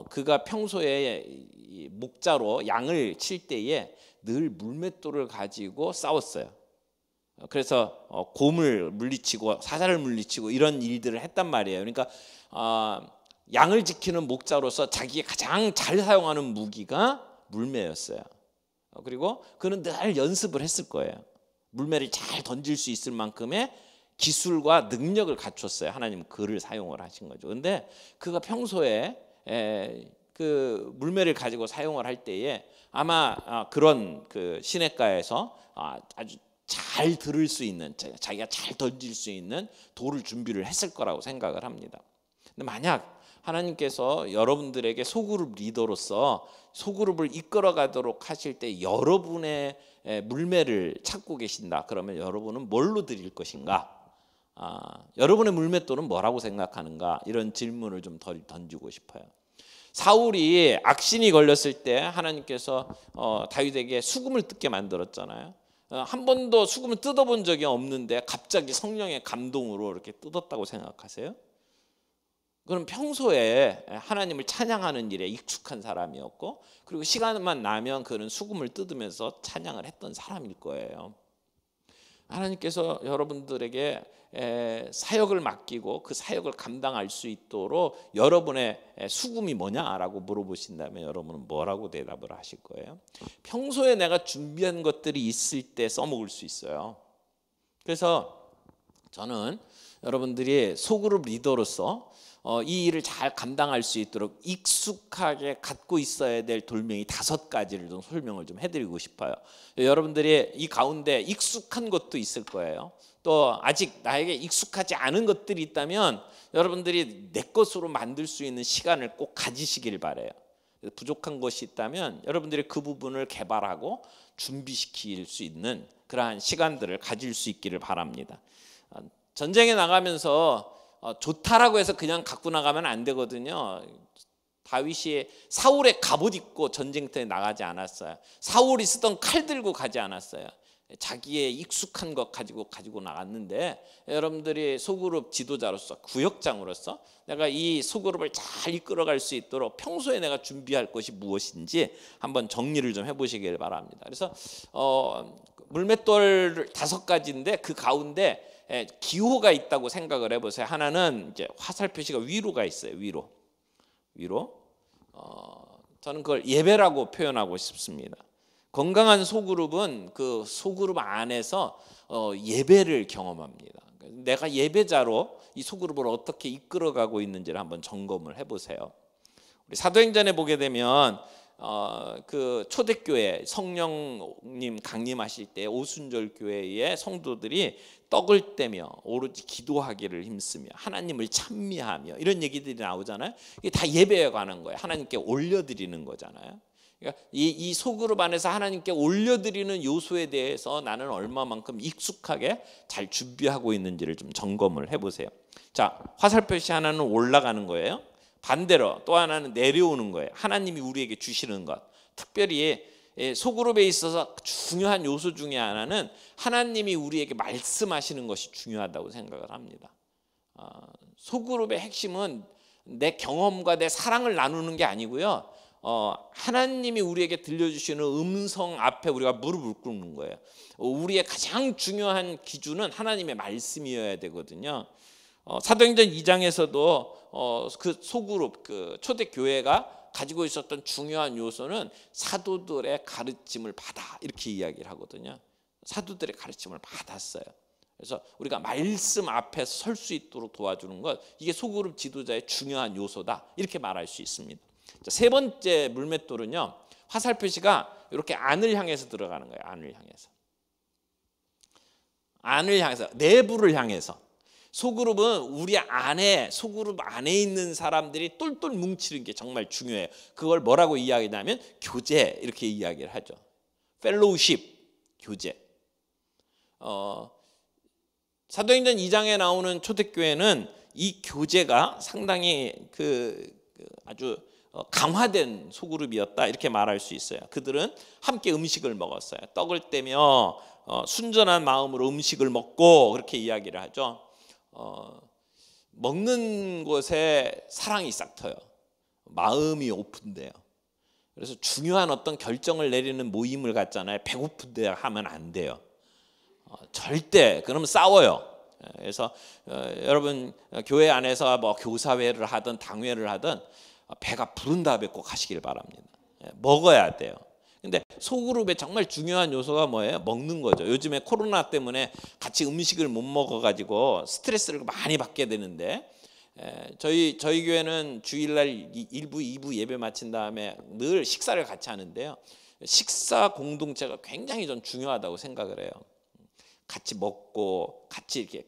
그가 평소에 이 목자로 양을 칠 때에 늘 물맷돌을 가지고 싸웠어요. 그래서 곰을 물리치고 사자를 물리치고 이런 일들을 했단 말이에요. 그러니까 양을 지키는 목자로서 자기가 가장 잘 사용하는 무기가 물매였어요. 그리고 그는 늘 연습을 했을 거예요. 물매를 잘 던질 수 있을 만큼의 기술과 능력을 갖췄어요. 하나님은 그를 사용을 하신 거죠. 근데 그가 평소에 그 물매를 가지고 사용을 할 때에 아마 그런 그 시냇가에서 아주 잘 들을 수 있는, 자기가 잘 던질 수 있는 돌을 준비를 했을 거라고 생각을 합니다. 근데 만약 하나님께서 여러분들에게 소그룹 리더로서 소그룹을 이끌어 가도록 하실 때 여러분의 물매를 찾고 계신다. 그러면 여러분은 뭘로 드릴 것인가? 여러분의 물맷돌은 뭐라고 생각하는가? 이런 질문을 좀 던지고 싶어요. 사울이 악신이 걸렸을 때 하나님께서 다윗에게 수금을 뜯게 만들었잖아요. 한 번도 수금을 뜯어본 적이 없는데 갑자기 성령의 감동으로 이렇게 뜯었다고 생각하세요? 그럼 평소에 하나님을 찬양하는 일에 익숙한 사람이었고, 그리고 시간만 나면 그는 수금을 뜯으면서 찬양을 했던 사람일 거예요. 하나님께서 여러분들에게 사역을 맡기고 그 사역을 감당할 수 있도록 여러분의 수금이 뭐냐라고 물어보신다면 여러분은 뭐라고 대답을 하실 거예요? 평소에 내가 준비한 것들이 있을 때 써먹을 수 있어요. 그래서 저는 여러분들이 소그룹 리더로서 이 일을 잘 감당할 수 있도록 익숙하게 갖고 있어야 될 돌멩이 5가지를 좀 설명을 좀 해드리고 싶어요. 여러분들이 이 가운데 익숙한 것도 있을 거예요. 또 아직 나에게 익숙하지 않은 것들이 있다면 여러분들이 내 것으로 만들 수 있는 시간을 꼭 가지시길 바라요. 부족한 것이 있다면 여러분들이 그 부분을 개발하고 준비시킬 수 있는 그러한 시간들을 가질 수 있기를 바랍니다. 전쟁에 나가면서 좋다라고 해서 그냥 갖고 나가면 안 되거든요. 다윗이 사울의 갑옷 입고 전쟁터에 나가지 않았어요. 사울이 쓰던 칼 들고 가지 않았어요. 자기의 익숙한 것 가지고 나갔는데, 여러분들이 소그룹 지도자로서 구역장으로서 내가 이 소그룹을 잘 이끌어갈 수 있도록 평소에 내가 준비할 것이 무엇인지 한번 정리를 좀 해보시길 바랍니다. 그래서 물맷돌 5가지인데 그 가운데 기호가 있다고 생각을 해보세요. 하나는 이제 화살 표시가 위로가 있어요. 위로. 저는 그걸 예배라고 표현하고 싶습니다. 건강한 소그룹은 그 소그룹 안에서 예배를 경험합니다. 내가 예배자로 이 소그룹을 어떻게 이끌어가고 있는지를 한번 점검을 해보세요. 우리 사도행전에 보게 되면 그 초대교회 성령님 강림하실 때 오순절 교회의 성도들이 떡을 떼며 오로지 기도하기를 힘쓰며 하나님을 찬미하며 이런 얘기들이 나오잖아요. 이게 다 예배에 관한 거예요. 하나님께 올려드리는 거잖아요. 그러니까 이 소그룹 안에서 하나님께 올려드리는 요소에 대해서 나는 얼마만큼 익숙하게 잘 준비하고 있는지를 좀 점검을 해보세요. 자, 화살 표시 하나는 올라가는 거예요. 반대로 또 하나는 내려오는 거예요. 하나님이 우리에게 주시는 것. 특별히 소그룹에 있어서 중요한 요소 중에 하나는 하나님이 우리에게 말씀하시는 것이 중요하다고 생각을 합니다. 소그룹의 핵심은 내 경험과 내 사랑을 나누는 게 아니고요. 하나님이 우리에게 들려주시는 음성 앞에 우리가 무릎을 꿇는 거예요. 우리의 가장 중요한 기준은 하나님의 말씀이어야 되거든요. 사도행전 2장에서도 그 소그룹 그 초대교회가 가지고 있었던 중요한 요소는 사도들의 가르침을 받아 이렇게 이야기를 하거든요. 사도들의 가르침을 받았어요. 그래서 우리가 말씀 앞에 설 수 있도록 도와주는 것, 이게 소그룹 지도자의 중요한 요소다 이렇게 말할 수 있습니다. 자, 3번째 물맷돌은요, 화살 표시가 이렇게 안을 향해서 들어가는 거예요. 안을 향해서 내부를 향해서. 소그룹은 우리 안에, 소그룹 안에 있는 사람들이 똘똘 뭉치는 게 정말 중요해요. 그걸 뭐라고 이야기하냐면 교제 이렇게 이야기를 하죠. 펠로우십, 교제. 사도행전 2장에 나오는 초대교회는 이 교제가 상당히 아주 강화된 소그룹이었다 이렇게 말할 수 있어요. 그들은 함께 음식을 먹었어요. 떡을 떼며 순전한 마음으로 음식을 먹고 그렇게 이야기를 하죠. 먹는 곳에 사랑이 싹 터요. 마음이 오픈돼요. 그래서 중요한 어떤 결정을 내리는 모임을 갖잖아요. 배고픈데 하면 안 돼요. 절대. 그러면 싸워요. 그래서 여러분 교회 안에서 뭐 교사회를 하든 당회를 하든 배가 부른 다음에 꼭 하시길 바랍니다. 먹어야 돼요. 근데 소그룹의 정말 중요한 요소가 뭐예요? 먹는 거죠. 요즘에 코로나 때문에 같이 음식을 못 먹어가지고 스트레스를 많이 받게 되는데, 저희 교회는 주일날 1부, 2부 예배 마친 다음에 늘 식사를 같이 하는데요. 식사 공동체가 굉장히 전 중요하다고 생각을 해요. 같이 먹고 같이 이렇게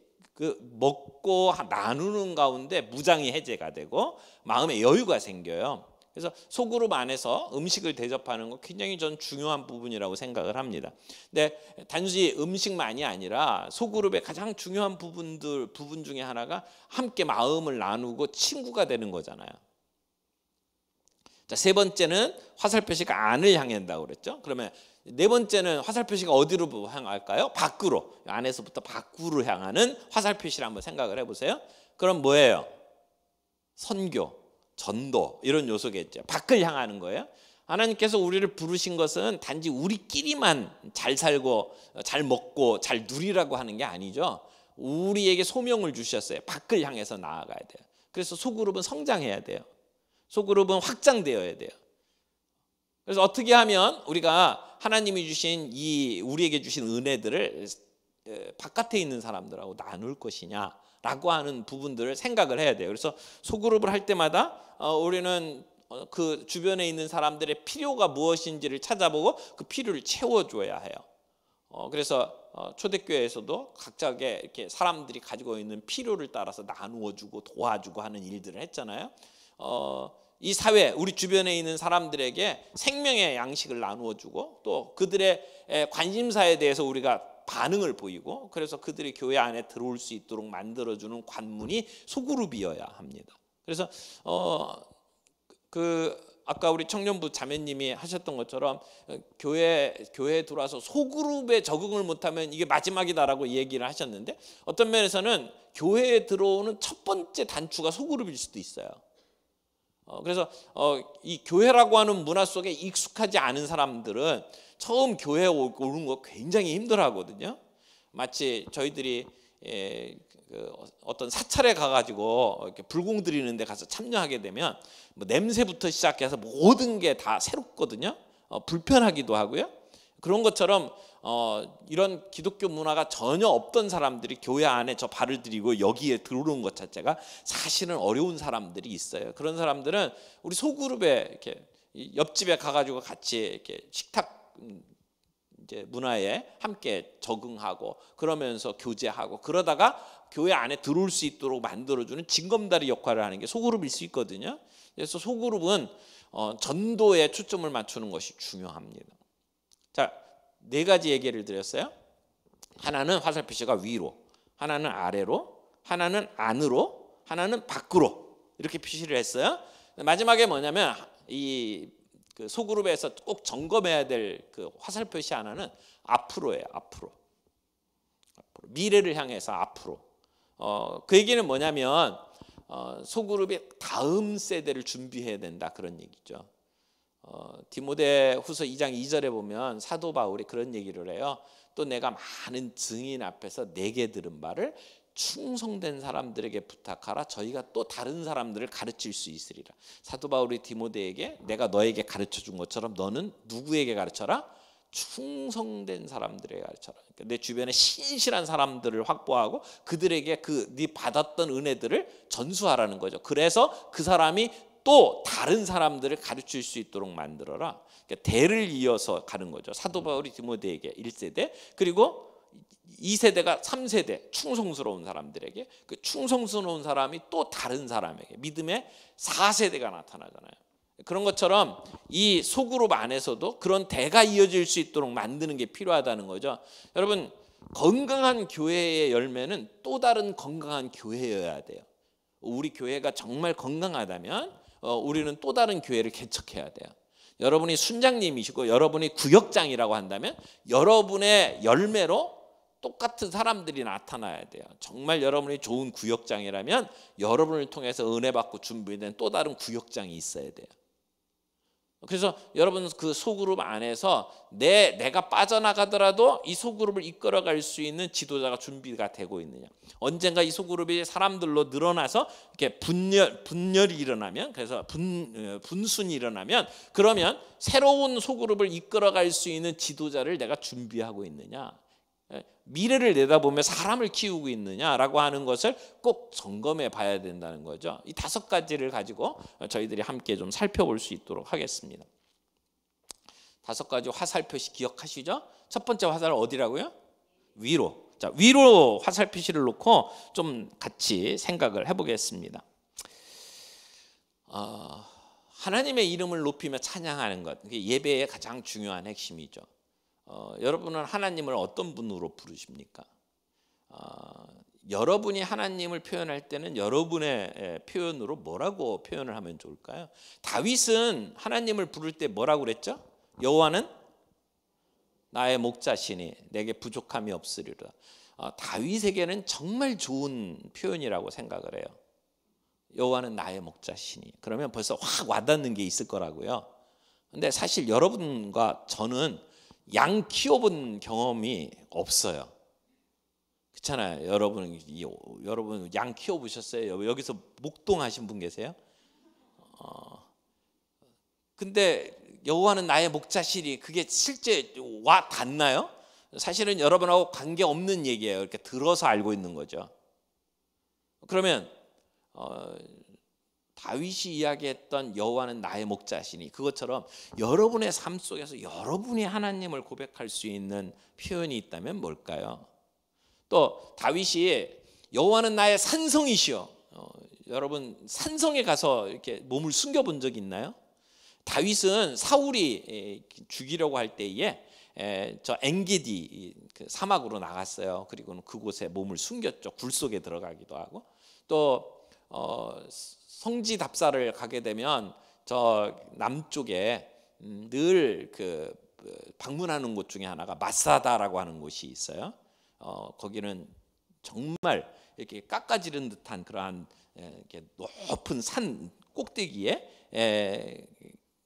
먹고 나누는 가운데 무장이 해제가 되고 마음의 여유가 생겨요. 그래서 소그룹 안에서 음식을 대접하는 거 굉장히 전 중요한 부분이라고 생각을 합니다. 근데 단지 음식만이 아니라 소그룹의 가장 중요한 부분 중에 하나가 함께 마음을 나누고 친구가 되는 거잖아요. 자, 세 번째는 화살표시가 안을 향한다고 그랬죠. 그러면 네 번째는 화살표시가 어디로 향할까요? 밖으로. 안에서부터 밖으로 향하는 화살표시를 한번 생각을 해보세요. 그럼 뭐예요? 선교, 전도 이런 요소겠죠. 밖을 향하는 거예요. 하나님께서 우리를 부르신 것은 단지 우리끼리만 잘 살고 잘 먹고 잘 누리라고 하는 게 아니죠. 우리에게 소명을 주셨어요. 밖을 향해서 나아가야 돼요. 그래서 소그룹은 성장해야 돼요. 소그룹은 확장되어야 돼요. 그래서 어떻게 하면 우리가 하나님이 주신 우리에게 주신 은혜들을 바깥에 있는 사람들하고 나눌 것이냐라고 하는 부분들을 생각을 해야 돼요. 그래서 소그룹을 할 때마다 우리는 그 주변에 있는 사람들의 필요가 무엇인지를 찾아보고 그 필요를 채워줘야 해요. 그래서 초대교회에서도 각자의 이렇게 사람들이 가지고 있는 필요를 따라서 나누어주고 도와주고 하는 일들을 했잖아요. 이 사회, 우리 주변에 있는 사람들에게 생명의 양식을 나누어주고 또 그들의 관심사에 대해서 우리가 반응을 보이고, 그래서 그들이 교회 안에 들어올 수 있도록 만들어주는 관문이 소그룹이어야 합니다. 그래서 아까 우리 청년부 자매님이 하셨던 것처럼 교회에 들어와서 소그룹에 적응을 못하면 이게 마지막이다라고 얘기를 하셨는데, 어떤 면에서는 교회에 들어오는 첫 번째 단추가 소그룹일 수도 있어요. 그래서 이 교회라고 하는 문화 속에 익숙하지 않은 사람들은 처음 교회에 오는 거 굉장히 힘들어하거든요. 마치 저희들이 어떤 사찰에 가가지고 이렇게 불공 드리는 데 가서 참여하게 되면 뭐 냄새부터 시작해서 모든 게 다 새롭거든요. 불편하기도 하고요. 그런 것처럼 이런 기독교 문화가 전혀 없던 사람들이 교회 안에 저 발을 들이고 여기에 들어오는 것 자체가 사실은 어려운 사람들이 있어요. 그런 사람들은 우리 소그룹에 이렇게 옆집에 가가지고 같이 이렇게 식탁 이제 문화에 함께 적응하고 그러면서 교제하고 그러다가 교회 안에 들어올 수 있도록 만들어주는 징검다리 역할을 하는 게 소그룹일 수 있거든요. 그래서 소그룹은 전도에 초점을 맞추는 것이 중요합니다. 자, 네 가지 얘기를 드렸어요. 하나는 화살표시가 위로, 하나는 아래로, 하나는 안으로, 하나는 밖으로 이렇게 표시를 했어요. 마지막에 뭐냐면 그 소그룹에서 꼭 점검해야 될 그 화살표시 하나는 앞으로예요. 앞으로. 미래를 향해서 앞으로. 그 얘기는 뭐냐면 소그룹이 다음 세대를 준비해야 된다 그런 얘기죠. 디모데후서 2장 2절에 보면 사도 바울이 그런 얘기를 해요. 또 내가 많은 증인 앞에서 내게 들은 바를 충성된 사람들에게 부탁하라. 저희가 또 다른 사람들을 가르칠 수 있으리라. 사도 바울이 디모데에게 내가 너에게 가르쳐 준 것처럼 너는 누구에게 가르쳐라? 충성된 사람들에게 가르쳐라. 그러니까 내 주변에 신실한 사람들을 확보하고 그들에게 네 받았던 은혜들을 전수하라는 거죠. 그래서 그 사람이 또 다른 사람들을 가르칠 수 있도록 만들어라. 그러니까 대를 이어서 가는 거죠. 사도 바울이 디모데에게 1세대, 그리고 2세대가 3세대 충성스러운 사람들에게, 그 충성스러운 사람이 또 다른 사람에게 믿음의 4세대가 나타나잖아요. 그런 것처럼 이 소그룹 안에서도 그런 대가 이어질 수 있도록 만드는 게 필요하다는 거죠. 여러분, 건강한 교회의 열매는 또 다른 건강한 교회여야 돼요. 우리 교회가 정말 건강하다면 우리는 또 다른 교회를 개척해야 돼요. 여러분이 순장님이시고 여러분이 구역장이라고 한다면 여러분의 열매로 똑같은 사람들이 나타나야 돼요. 정말 여러분이 좋은 구역장이라면 여러분을 통해서 은혜 받고 준비된 또 다른 구역장이 있어야 돼요. 그래서 여러분 그 소그룹 안에서 내가 빠져나가더라도 이 소그룹을 이끌어갈 수 있는 지도자가 준비가 되고 있느냐. 언젠가 이 소그룹이 사람들로 늘어나서 이렇게 분열이 일어나면, 그래서 분순이 일어나면, 그러면 새로운 소그룹을 이끌어갈 수 있는 지도자를 내가 준비하고 있느냐, 미래를 내다보며 사람을 키우고 있느냐라고 하는 것을 꼭 점검해 봐야 된다는 거죠. 이 5가지를 가지고 저희들이 함께 좀 살펴볼 수 있도록 하겠습니다. 5가지 화살표시 기억하시죠? 첫 번째 화살 어디라고요? 위로. 자, 위로 화살표시를 놓고 좀 같이 생각을 해보겠습니다. 하나님의 이름을 높이며 찬양하는 것, 예배의 가장 중요한 핵심이죠. 여러분은 하나님을 어떤 분으로 부르십니까? 여러분이 하나님을 표현할 때는 여러분의 표현으로 뭐라고 표현을 하면 좋을까요? 다윗은 하나님을 부를 때 뭐라고 그랬죠? 여호와는 나의 목자시니 내게 부족함이 없으리라. 다윗에게는 정말 좋은 표현이라고 생각을 해요. 여호와는 나의 목자시니. 그러면 벌써 확 와닿는 게 있을 거라고요. 근데 사실 여러분과 저는 양 키워본 경험이 없어요. 그렇잖아요. 여러분 양 키워보셨어요? 여기서 목동하신 분 계세요? 근데 여호와는 나의 목자시니, 그게 실제 와 닿나요? 사실은 여러분하고 관계없는 얘기예요. 이렇게 들어서 알고 있는 거죠. 그러면 다윗이 이야기했던 여호와는 나의 목자시니, 그것처럼 여러분의 삶 속에서 여러분이 하나님을 고백할 수 있는 표현이 있다면 뭘까요? 또 다윗이 여호와는 나의 산성이시여. 여러분 산성에 가서 이렇게 몸을 숨겨본 적 있나요? 다윗은 사울이 죽이려고 할 때에 저 엔게디 그 사막으로 나갔어요. 그리고는 그곳에 몸을 숨겼죠. 굴 속에 들어가기도 하고, 또 성지 답사를 가게 되면 저 남쪽에 늘 그 방문하는 곳 중에 하나가 마사다라고 하는 곳이 있어요. 거기는 정말 이렇게 깎아지른 듯한 그러한 이렇게 높은 산 꼭대기에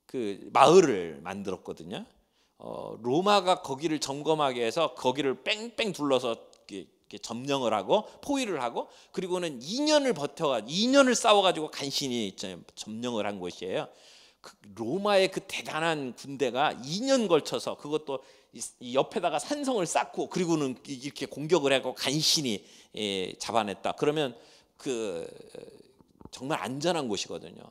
그 마을을 만들었거든요. 로마가 거기를 점검하게 해서 거기를 뺑뺑 둘러서 이렇게 점령을 하고 포위를 하고, 그리고는 2년을 싸워가지고 간신히 점령을 한 곳이에요. 그 로마의 그 대단한 군대가 2년 걸쳐서, 그것도 이 옆에다가 산성을 쌓고, 그리고는 이렇게 공격을 하고 간신히 잡아냈다. 그러면 그 정말 안전한 곳이거든요.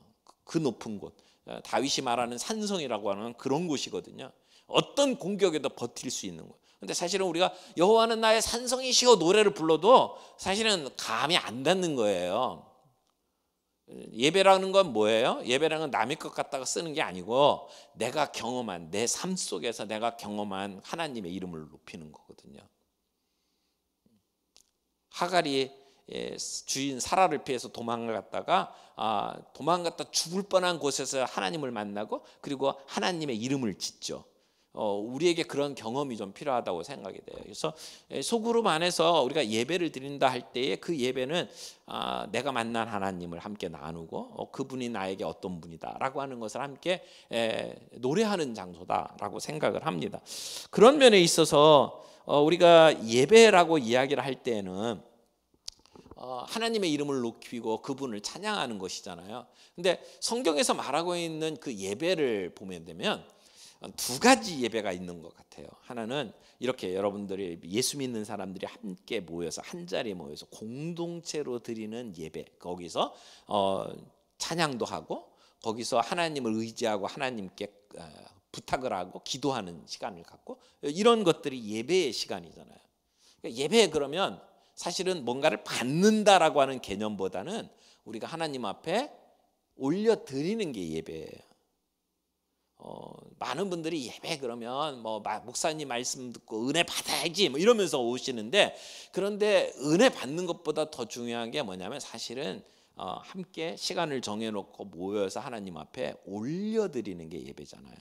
그 높은 곳, 다윗이 말하는 산성이라고 하는 그런 곳이거든요. 어떤 공격에도 버틸 수 있는 곳. 근데 사실은 우리가 여호와는 나의 산성이시여 노래를 불러도 사실은 감이 안 닿는 거예요. 예배라는 건 뭐예요? 예배라는 건 남의 것 갖다가 쓰는 게 아니고 내가 경험한, 내 삶 속에서 내가 경험한 하나님의 이름을 높이는 거거든요. 하갈이 주인 사라를 피해서 도망갔다 죽을 뻔한 곳에서 하나님을 만나고, 그리고 하나님의 이름을 짓죠. 우리에게 그런 경험이 좀 필요하다고 생각이 돼요. 그래서 소그룹 안에서 우리가 예배를 드린다 할 때에 그 예배는 내가 만난 하나님을 함께 나누고 그분이 나에게 어떤 분이다라고 하는 것을 함께 노래하는 장소다라고 생각을 합니다. 그런 면에 있어서 우리가 예배라고 이야기를 할 때에는 하나님의 이름을 높이고 그분을 찬양하는 것이잖아요. 근데 성경에서 말하고 있는 그 예배를 보면 되면 2가지 예배가 있는 것 같아요. 하나는 이렇게 여러분들이 예수 믿는 사람들이 함께 모여서 한 자리에 모여서 공동체로 드리는 예배, 거기서 찬양도 하고 거기서 하나님을 의지하고 하나님께 부탁을 하고 기도하는 시간을 갖고, 이런 것들이 예배의 시간이잖아요. 예배 그러면 사실은 뭔가를 받는다라고 하는 개념보다는 우리가 하나님 앞에 올려드리는 게 예배예요. 많은 분들이 예배 그러면 뭐 목사님 말씀 듣고 은혜 받아야지 뭐 이러면서 오시는데, 그런데 은혜 받는 것보다 더 중요한 게 뭐냐면 사실은 함께 시간을 정해놓고 모여서 하나님 앞에 올려드리는 게 예배잖아요.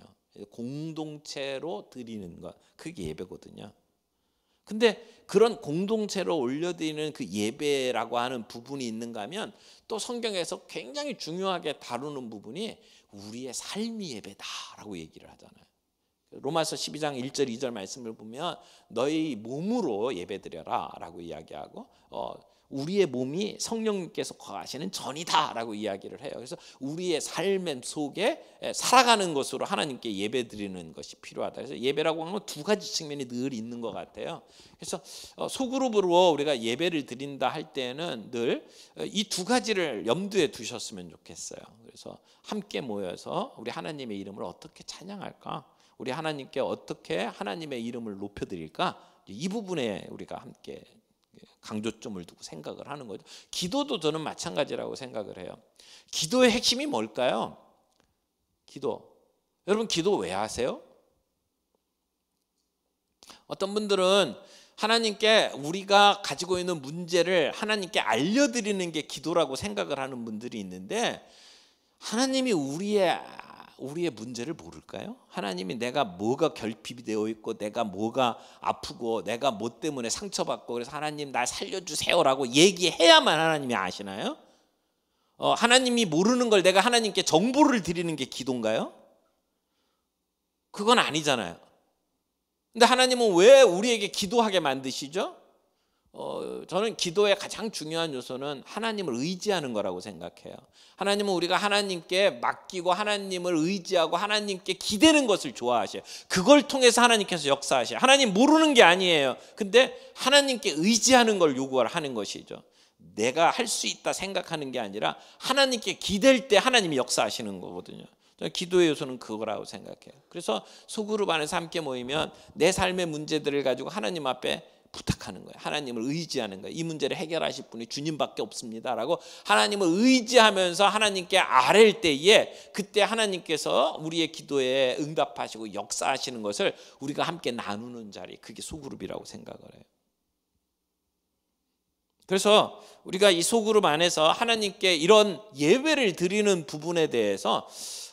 공동체로 드리는 것, 그게 예배거든요. 근데 그런 공동체로 올려드리는 그 예배라고 하는 부분이 있는가 하면 또 성경에서 굉장히 중요하게 다루는 부분이 우리의 삶이 예배다라고 얘기를 하잖아요. 로마서 12장 1절 2절 말씀을 보면 너희 몸으로 예배드려라 라고 이야기하고 우리의 몸이 성령님께서 거하시는 전이다라고 이야기를 해요. 그래서 우리의 삶 속에 살아가는 것으로 하나님께 예배드리는 것이 필요하다. 그래서 예배라고 하는 건 두 가지 측면이 늘 있는 것 같아요. 그래서 소그룹으로 우리가 예배를 드린다 할 때는 늘 이 두 가지를 염두에 두셨으면 좋겠어요. 그래서 함께 모여서 우리 하나님의 이름을 어떻게 찬양할까? 우리 하나님께 어떻게 하나님의 이름을 높여드릴까? 이 부분에 우리가 함께 강조점을 두고 생각을 하는 거죠. 기도도 저는 마찬가지라고 생각을 해요. 기도의 핵심이 뭘까요? 기도. 여러분 기도 왜 하세요? 어떤 분들은 하나님께 우리가 가지고 있는 문제를 하나님께 알려드리는 게 기도라고 생각을 하는 분들이 있는데 하나님이 우리의 문제를 모를까요? 하나님이 내가 뭐가 결핍이 되어 있고 내가 뭐가 아프고 내가 뭐 때문에 상처받고 그래서 하나님 날 살려주세요라고 얘기해야만 하나님이 아시나요? 하나님이 모르는 걸 내가 하나님께 정보를 드리는 게 기도인가요? 그건 아니잖아요. 근데 하나님은 왜 우리에게 기도하게 만드시죠? 저는 기도의 가장 중요한 요소는 하나님을 의지하는 거라고 생각해요. 하나님은 우리가 하나님께 맡기고 하나님을 의지하고 하나님께 기대는 것을 좋아하셔요. 그걸 통해서 하나님께서 역사하셔요. 하나님 모르는 게 아니에요. 근데 하나님께 의지하는 걸 요구하는 것이죠. 내가 할 수 있다 생각하는 게 아니라 하나님께 기댈 때 하나님이 역사하시는 거거든요. 기도의 요소는 그거라고 생각해요. 그래서 소그룹 안에서 함께 모이면 내 삶의 문제들을 가지고 하나님 앞에 부탁하는 거예요. 하나님을 의지하는 거예요. 이 문제를 해결하실 분이 주님밖에 없습니다라고 하나님을 의지하면서 하나님께 아랠 때에 그때 하나님께서 우리의 기도에 응답하시고 역사하시는 것을 우리가 함께 나누는 자리, 그게 소그룹이라고 생각을 해요. 그래서 우리가 이 소그룹 안에서 하나님께 이런 예배를 드리는 부분에 대해서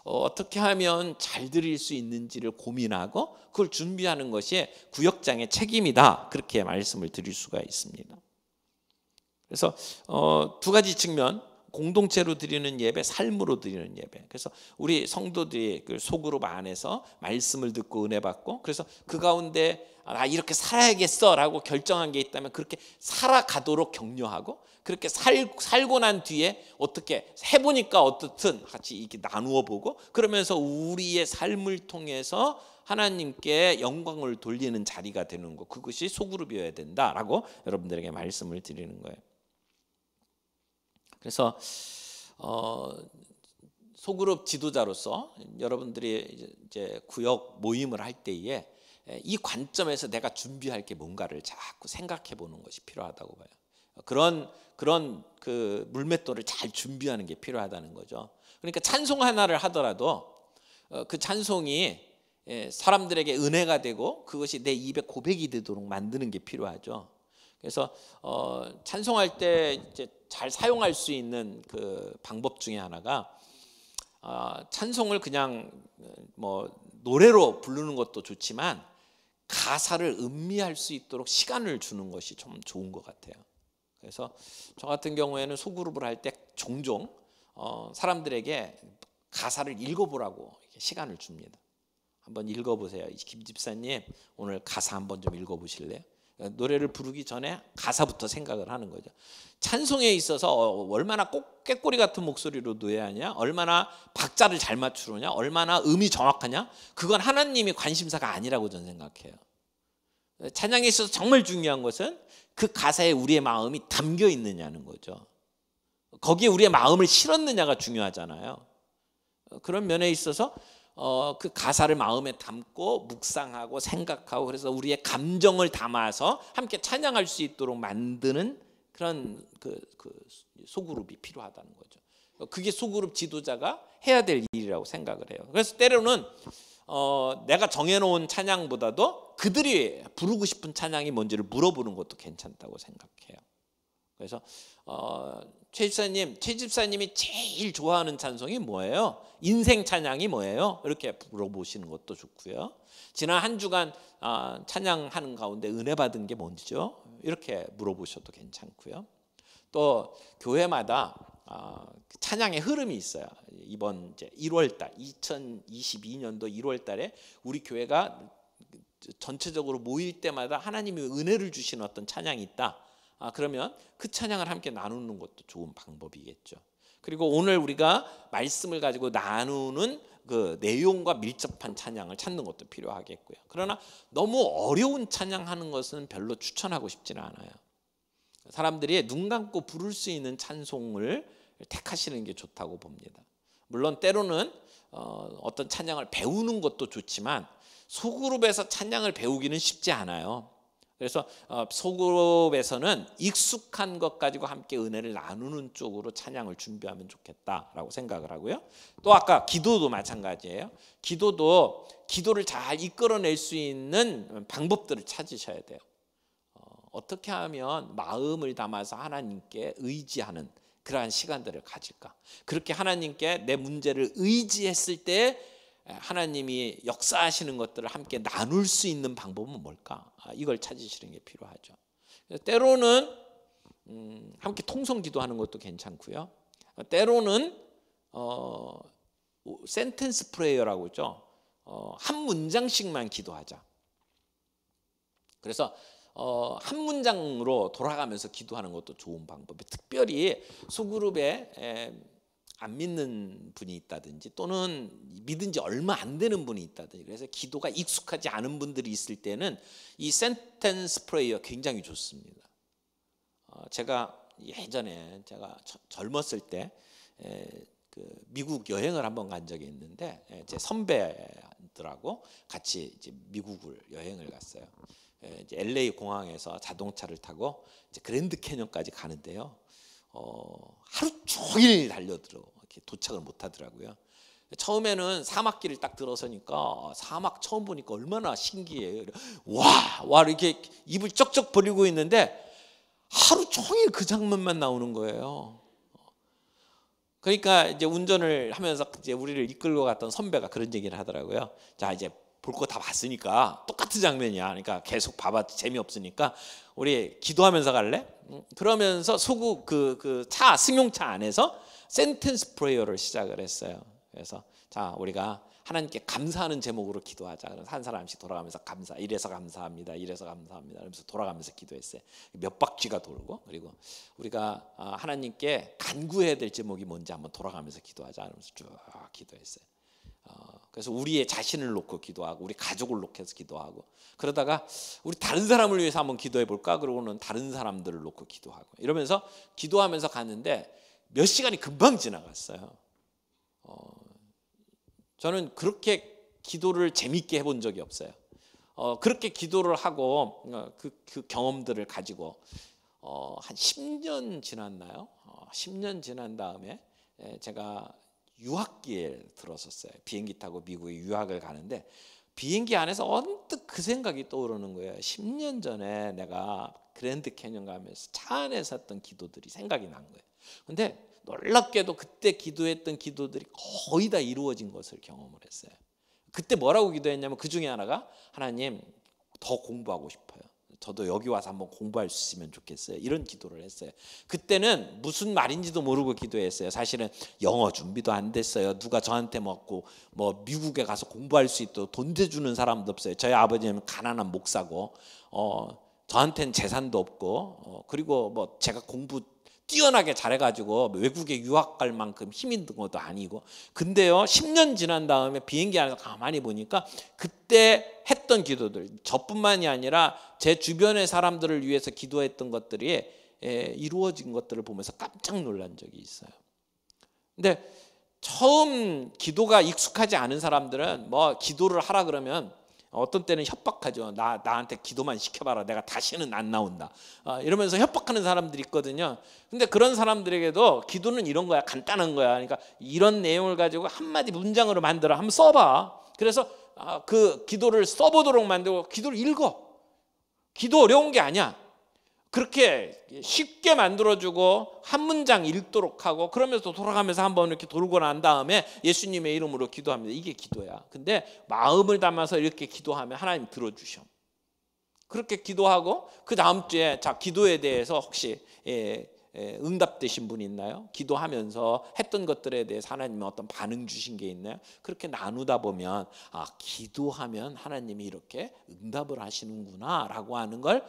어떻게 하면 잘 드릴 수 있는지를 고민하고 그걸 준비하는 것이 구역장의 책임이다, 그렇게 말씀을 드릴 수가 있습니다. 그래서 두 가지 측면, 공동체로 드리는 예배, 삶으로 드리는 예배. 그래서 우리 성도들이 그 소그룹 안에서 말씀을 듣고 은혜 받고 그래서 그 가운데 나 이렇게 살아야겠어라고 결정한 게 있다면 그렇게 살아가도록 격려하고 그렇게 살고 난 뒤에 어떻게 해보니까 어떻든 같이 이렇게 나누어 보고 그러면서 우리의 삶을 통해서 하나님께 영광을 돌리는 자리가 되는 것, 그것이 소그룹이어야 된다라고 여러분들에게 말씀을 드리는 거예요. 그래서 소그룹 지도자로서 여러분들이 이제 구역 모임을 할 때에 이 관점에서 내가 준비할 게 뭔가를 자꾸 생각해 보는 것이 필요하다고 봐요. 그런 그 물맷돌을 잘 준비하는 게 필요하다는 거죠. 그러니까 찬송 하나를 하더라도 그 찬송이 사람들에게 은혜가 되고 그것이 내 입에 고백이 되도록 만드는 게 필요하죠. 그래서 찬송할 때 이제 잘 사용할 수 있는 그 방법 중에 하나가 찬송을 그냥 뭐 노래로 부르는 것도 좋지만 가사를 음미할 수 있도록 시간을 주는 것이 좀 좋은 것 같아요. 그래서 저 같은 경우에는 소그룹을 할 때 종종 사람들에게 가사를 읽어보라고 시간을 줍니다. 한번 읽어보세요. 김 집사님 오늘 가사 한번 좀 읽어보실래요? 노래를 부르기 전에 가사부터 생각을 하는 거죠. 찬송에 있어서 얼마나 꾀꼬리 같은 목소리로 노래하냐, 얼마나 박자를 잘 맞추느냐, 얼마나 음이 정확하냐, 그건 하나님이 관심사가 아니라고 저는 생각해요. 찬양에 있어서 정말 중요한 것은 그 가사에 우리의 마음이 담겨 있느냐는 거죠. 거기에 우리의 마음을 실었느냐가 중요하잖아요. 그런 면에 있어서 그 가사를 마음에 담고 묵상하고 생각하고 그래서 우리의 감정을 담아서 함께 찬양할 수 있도록 만드는 그런 그 소그룹이 필요하다는 거죠. 그게 소그룹 지도자가 해야 될 일이라고 생각을 해요. 그래서 때로는 내가 정해놓은 찬양보다도 그들이 부르고 싶은 찬양이 뭔지를 물어보는 것도 괜찮다고 생각해요. 그래서 최 집사님이 제일 좋아하는 찬송이 뭐예요? 인생 찬양이 뭐예요? 이렇게 물어보시는 것도 좋고요. 지난 한 주간 찬양하는 가운데 은혜 받은 게 뭔지죠? 이렇게 물어보셔도 괜찮고요. 또 교회마다 찬양의 흐름이 있어요. 이번 이제 1월달 2022년도 1월달에 우리 교회가 전체적으로 모일 때마다 하나님이 은혜를 주시는 어떤 찬양이 있다. 그러면 그 찬양을 함께 나누는 것도 좋은 방법이겠죠. 그리고 오늘 우리가 말씀을 가지고 나누는 그 내용과 밀접한 찬양을 찾는 것도 필요하겠고요. 그러나 너무 어려운 찬양하는 것은 별로 추천하고 싶지는 않아요. 사람들이 눈 감고 부를 수 있는 찬송을 택하시는 게 좋다고 봅니다. 물론 때로는 어떤 찬양을 배우는 것도 좋지만 소그룹에서 찬양을 배우기는 쉽지 않아요. 그래서 소그룹에서는 익숙한 것 가지고 함께 은혜를 나누는 쪽으로 찬양을 준비하면 좋겠다라고 생각을 하고요. 또 아까 기도도 마찬가지예요. 기도를 잘 이끌어낼 수 있는 방법들을 찾으셔야 돼요. 어떻게 하면 마음을 담아서 하나님께 의지하는 그러한 시간들을 가질까? 그렇게 하나님께 내 문제를 의지했을 때 하나님이 역사하시는 것들을 함께 나눌 수 있는 방법은 뭘까? 이걸 찾으시는 게 필요하죠. 때로는 함께 통성 기도하는 것도 괜찮고요. 때로는 센텐스 프레이어라고 있죠. 한 문장씩만 기도하자. 그래서 한 문장으로 돌아가면서 기도하는 것도 좋은 방법이에요. 특별히 소그룹에 안 믿는 분이 있다든지 또는 믿은 지 얼마 안 되는 분이 있다든지 그래서 기도가 익숙하지 않은 분들이 있을 때는 이 센텐스 프레이어 굉장히 좋습니다. 제가 예전에 제가 젊었을 때 그 미국 여행을 한번 간 적이 있는데 제 선배들하고 같이 이제 미국을 여행을 갔어요. 이제 LA 공항에서 자동차를 타고 이제 그랜드 캐년까지 가는데요. 하루 종일 달려들어 이렇게 도착을 못 하더라고요. 처음에는 사막길을 딱 들어서니까 사막 처음 보니까 얼마나 신기해요. 와 이렇게 입을 쩍쩍 벌리고 있는데 하루 종일 그 장면만 나오는 거예요. 그러니까 이제 운전을 하면서 이제 우리를 이끌고 갔던 선배가 그런 얘기를 하더라고요. 자 이제 볼 거 다 봤으니까 똑같은 장면이야. 그러니까 계속 봐봤자 재미없으니까 우리 기도하면서 갈래? 그러면서 소구 그 차 승용차 안에서 센텐스 프레이어를 시작을 했어요. 그래서 자 우리가 하나님께 감사하는 제목으로 기도하자. 그래서 한 사람씩 돌아가면서 이래서 감사합니다. 이래서 감사합니다. 그러면서 돌아가면서 기도했어요. 몇 바퀴가 돌고 그리고 우리가 하나님께 간구해야 될 제목이 뭔지 한번 돌아가면서 기도하자. 그러면서 쭉 기도했어요. 그래서 우리의 자신을 놓고 기도하고 우리 가족을 놓고 해서 기도하고 그러다가 우리 다른 사람을 위해서 한번 기도해 볼까? 그러고는 다른 사람들을 놓고 기도하고 이러면서 기도하면서 갔는데 몇 시간이 금방 지나갔어요. 저는 그렇게 기도를 재밌게 해본 적이 없어요. 그렇게 기도를 하고 그 경험들을 가지고 한 10년 지났나요? 10년 지난 다음에 제가 유학기에 들었었어요. 비행기 타고 미국에 유학을 가는데 비행기 안에서 언뜻 그 생각이 떠오르는 거예요. 10년 전에 내가 그랜드 캐년 가면서 차 안에서 했던 기도들이 생각이 난 거예요. 근데 놀랍게도 그때 기도했던 기도들이 거의 다 이루어진 것을 경험을 했어요. 그때 뭐라고 기도했냐면 그 중에 하나가 하나님 더 공부하고 싶어요. 저도 여기 와서 한번 공부할 수 있으면 좋겠어요. 이런 기도를 했어요. 그때는 무슨 말인지도 모르고 기도했어요. 사실은 영어 준비도 안 됐어요. 누가 저한테 뭐 미국에 가서 공부할 수 있도록 돈 대주는 사람도 없어요. 저희 아버지는 가난한 목사고 저한테는 재산도 없고 그리고 뭐 제가 공부 뛰어나게 잘해가지고 외국에 유학 갈 만큼 힘 있는 것도 아니고 근데요 10년 지난 다음에 비행기 안에서 가만히 보니까 그때 했던 기도들 저뿐만이 아니라 제 주변의 사람들을 위해서 기도했던 것들이 이루어진 것들을 보면서 깜짝 놀란 적이 있어요. 근데 처음 기도가 익숙하지 않은 사람들은 뭐 기도를 하라 그러면 어떤 때는 협박하죠. 나한테 기도만 시켜봐라. 내가 다시는 안 나온다. 이러면서 협박하는 사람들이 있거든요. 근데 그런 사람들에게도 기도는 이런 거야. 간단한 거야. 그러니까 이런 내용을 가지고 한마디 문장으로 만들어 한번 써봐. 그래서 그 기도를 써보도록 만들고 기도를 읽어. 기도 어려운 게 아니야. 그렇게 쉽게 만들어주고 한 문장 읽도록 하고 그러면서 돌아가면서 한번 이렇게 돌고 난 다음에 예수님의 이름으로 기도합니다. 이게 기도야. 근데 마음을 담아서 이렇게 기도하면 하나님 들어주셔. 그렇게 기도하고 그 다음 주에 자 기도에 대해서 혹시 응답되신 분 있나요? 기도하면서 했던 것들에 대해서 하나님이 어떤 반응 주신 게 있나요? 그렇게 나누다 보면 아 기도하면 하나님이 이렇게 응답을 하시는구나 라고 하는 걸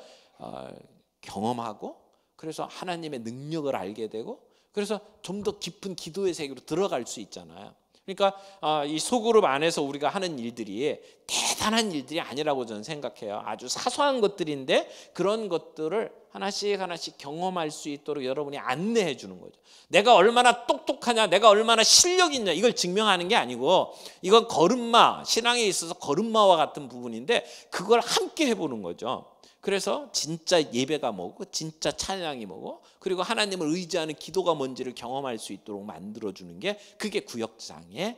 경험하고 그래서 하나님의 능력을 알게 되고 그래서 좀 더 깊은 기도의 세계로 들어갈 수 있잖아요. 그러니까 이 소그룹 안에서 우리가 하는 일들이 대단한 일들이 아니라고 저는 생각해요. 아주 사소한 것들인데 그런 것들을 하나씩 하나씩 경험할 수 있도록 여러분이 안내해 주는 거죠. 내가 얼마나 똑똑하냐, 내가 얼마나 실력이 있냐 이걸 증명하는 게 아니고 이건 걸음마, 신앙에 있어서 걸음마와 같은 부분인데 그걸 함께 해보는 거죠. 그래서 진짜 예배가 뭐고 진짜 찬양이 뭐고 그리고 하나님을 의지하는 기도가 뭔지를 경험할 수 있도록 만들어주는 게 그게 구역장의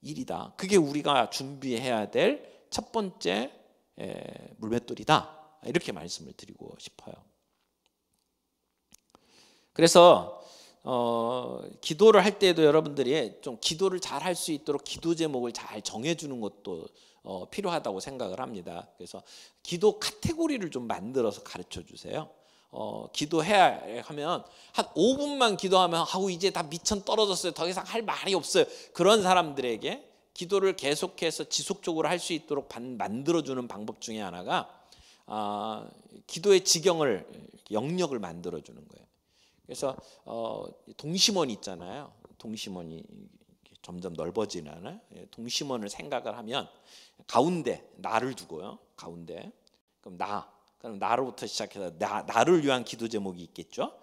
일이다. 그게 우리가 준비해야 될 첫 번째 물맷돌이다. 이렇게 말씀을 드리고 싶어요. 그래서 기도를 할 때에도 여러분들이 좀 기도를 잘 할 수 있도록 기도 제목을 잘 정해주는 것도 필요하다고 생각을 합니다. 그래서 기도 카테고리를 좀 만들어서 가르쳐 주세요. 기도해야 하면 한 5분만 기도하면 하고 이제 다 미천 떨어졌어요. 더 이상 할 말이 없어요. 그런 사람들에게 기도를 계속해서 지속적으로 할 수 있도록 만들어주는 방법 중에 하나가 기도의 지경을 영역을 만들어주는 거예요. 그래서 동심원 있잖아요. 동심원이 점점 넓어지잖아요. 동심원을 생각을 하면 가운데 나를 두고요. 가운데 그럼 그럼 나로부터 시작해서 나를 위한 기도 제목이 있겠죠.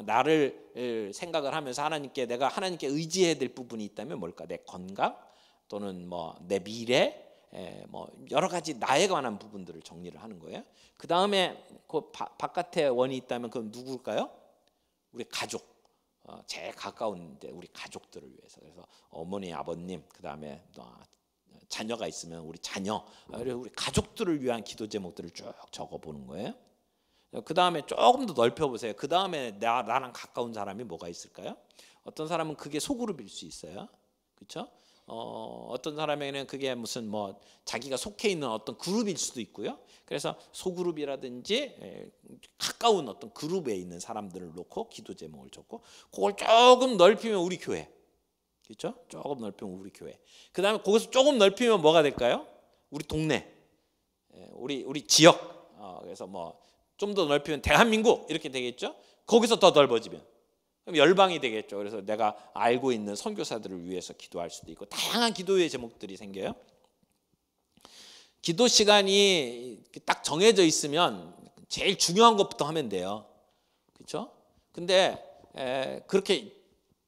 나를 생각을 하면서 내가 하나님께 의지해야 될 부분이 있다면 뭘까? 내 건강 또는 뭐 내 미래 뭐 여러 가지 나에 관한 부분들을 정리를 하는 거예요. 그 다음에 그 바깥에 원이 있다면 그건 누굴까요? 우리 가족. 제일 가까운데 우리 가족들을 위해서. 그래서 어머니, 아버님, 그 다음에 자녀가 있으면 우리 자녀, 그리고 우리 가족들을 위한 기도 제목들을 쭉 적어보는 거예요. 그 다음에 조금 더 넓혀보세요. 그 다음에 나랑 가까운 사람이 뭐가 있을까요? 어떤 사람은 그게 소그룹일 수 있어요. 그렇죠? 어떤 사람에게는 그게 무슨 뭐 자기가 속해 있는 어떤 그룹일 수도 있고요. 그래서 소그룹이라든지 가까운 어떤 그룹에 있는 사람들을 놓고 기도 제목을 적고 그걸 조금 넓히면 우리 교회. 그렇죠? 조금 넓히면 우리 교회. 그 다음에 거기서 조금 넓히면 뭐가 될까요? 우리 동네, 우리 지역. 그래서 뭐 좀 더 넓히면 대한민국 이렇게 되겠죠? 거기서 더 넓어지면 그럼 열방이 되겠죠. 그래서 내가 알고 있는 선교사들을 위해서 기도할 수도 있고 다양한 기도의 제목들이 생겨요. 기도 시간이 딱 정해져 있으면 제일 중요한 것부터 하면 돼요. 그렇죠? 근데 그렇게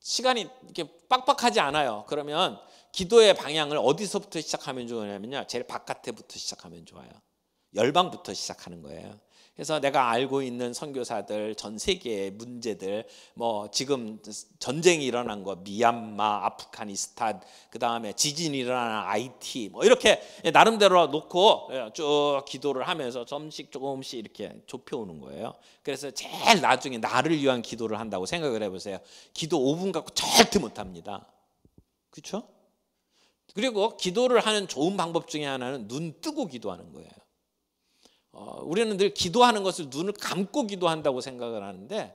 시간이 이렇게 빡빡하지 않아요. 그러면 기도의 방향을 어디서부터 시작하면 좋으냐면요. 제일 바깥에부터 시작하면 좋아요. 열방부터 시작하는 거예요. 그래서 내가 알고 있는 선교사들, 전 세계의 문제들, 뭐 지금 전쟁이 일어난 거, 미얀마, 아프가니스탄, 그 다음에 지진이 일어나는 IT, 뭐 이렇게 나름대로 놓고 쭉 기도를 하면서 조금씩 이렇게 좁혀오는 거예요. 그래서 제일 나중에 나를 위한 기도를 한다고 생각을 해보세요. 기도 5분 갖고 절대 못합니다. 그렇죠? 그리고 기도를 하는 좋은 방법 중에 하나는 눈 뜨고 기도하는 거예요. 우리는 늘 기도하는 것을 눈을 감고 기도한다고 생각을 하는데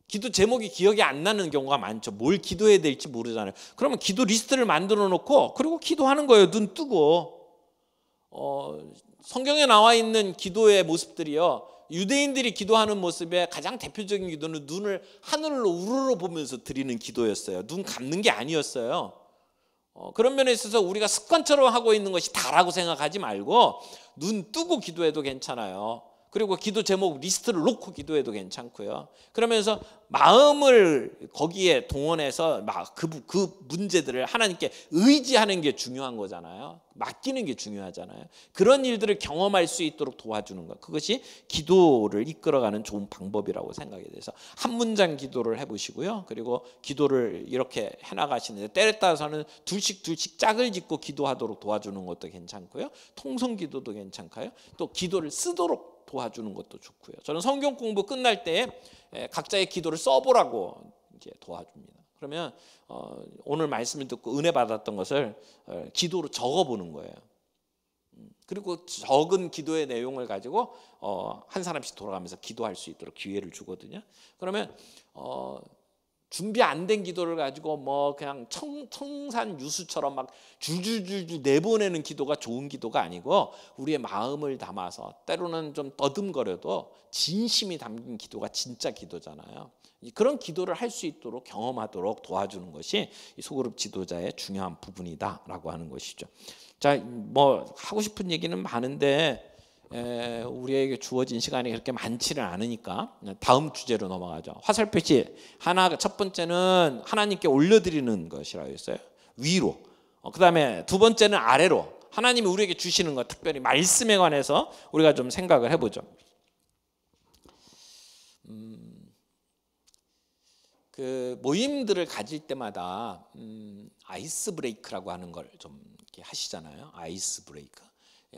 기도 제목이 기억이 안 나는 경우가 많죠. 뭘 기도해야 될지 모르잖아요. 그러면 기도 리스트를 만들어 놓고 그리고 기도하는 거예요. 눈 뜨고. 성경에 나와 있는 기도의 모습들이요. 유대인들이 기도하는 모습의 가장 대표적인 기도는 눈을 하늘로 우러러 보면서 드리는 기도였어요. 눈 감는 게 아니었어요. 그런 면에 있어서 우리가 습관처럼 하고 있는 것이 다라고 생각하지 말고 눈 뜨고 기도해도 괜찮아요. 그리고 기도 제목 리스트를 놓고 기도해도 괜찮고요. 그러면서 마음을 거기에 동원해서 그 문제들을 하나님께 의지하는 게 중요한 거잖아요. 맡기는 게 중요하잖아요. 그런 일들을 경험할 수 있도록 도와주는 것. 그것이 기도를 이끌어가는 좋은 방법이라고 생각이 돼서 한 문장 기도를 해보시고요. 그리고 기도를 이렇게 해나가시는데 때에 따라서는 둘씩 짝을 짓고 기도하도록 도와주는 것도 괜찮고요. 통성 기도도 괜찮고요. 또 기도를 쓰도록 도와주는 것도 좋고요. 저는 성경 공부 끝날 때 각자의 기도를 써보라고 이제 도와줍니다. 그러면 오늘 말씀을 듣고 은혜 받았던 것을 기도로 적어보는 거예요. 그리고 적은 기도의 내용을 가지고 한 사람씩 돌아가면서 기도할 수 있도록 기회를 주거든요. 그러면 준비 안 된 기도를 가지고 뭐 그냥 청산유수처럼 막 줄줄줄줄 내보내는 기도가 좋은 기도가 아니고, 우리의 마음을 담아서 때로는 좀 떠듬거려도 진심이 담긴 기도가 진짜 기도잖아요. 그런 기도를 할 수 있도록 경험하도록 도와주는 것이 이 소그룹 지도자의 중요한 부분이다라고 하는 것이죠. 자, 뭐 하고 싶은 얘기는 많은데 우리에게 주어진 시간이 그렇게 많지는 않으니까 다음 주제로 넘어가죠. 화살표시 하나, 첫 번째는 하나님께 올려드리는 것이라고 했어요. 위로. 그다음에 두 번째는 아래로. 하나님이 우리에게 주시는 것, 특별히 말씀에 관해서 우리가 좀 생각을 해보죠. 그 모임들을 가질 때마다 아이스 브레이크라고 하는 걸 좀 이렇게 하시잖아요. 아이스 브레이크.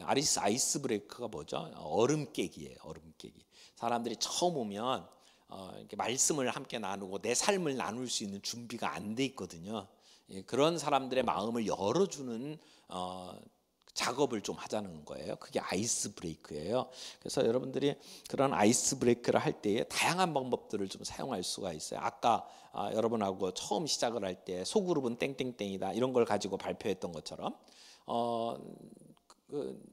아이스 브레이크가 뭐죠? 얼음 깨기예요. 얼음 깨기. 사람들이 처음 오면 이렇게 말씀을 함께 나누고 내 삶을 나눌 수 있는 준비가 안 돼 있거든요. 그런 사람들의 마음을 열어주는 작업을 좀 하자는 거예요. 그게 아이스 브레이크예요. 그래서 여러분들이 그런 아이스 브레이크를 할 때에 다양한 방법들을 좀 사용할 수가 있어요. 아까 여러분하고 처음 시작을 할 때 소그룹은 땡땡땡이다 이런 걸 가지고 발표했던 것처럼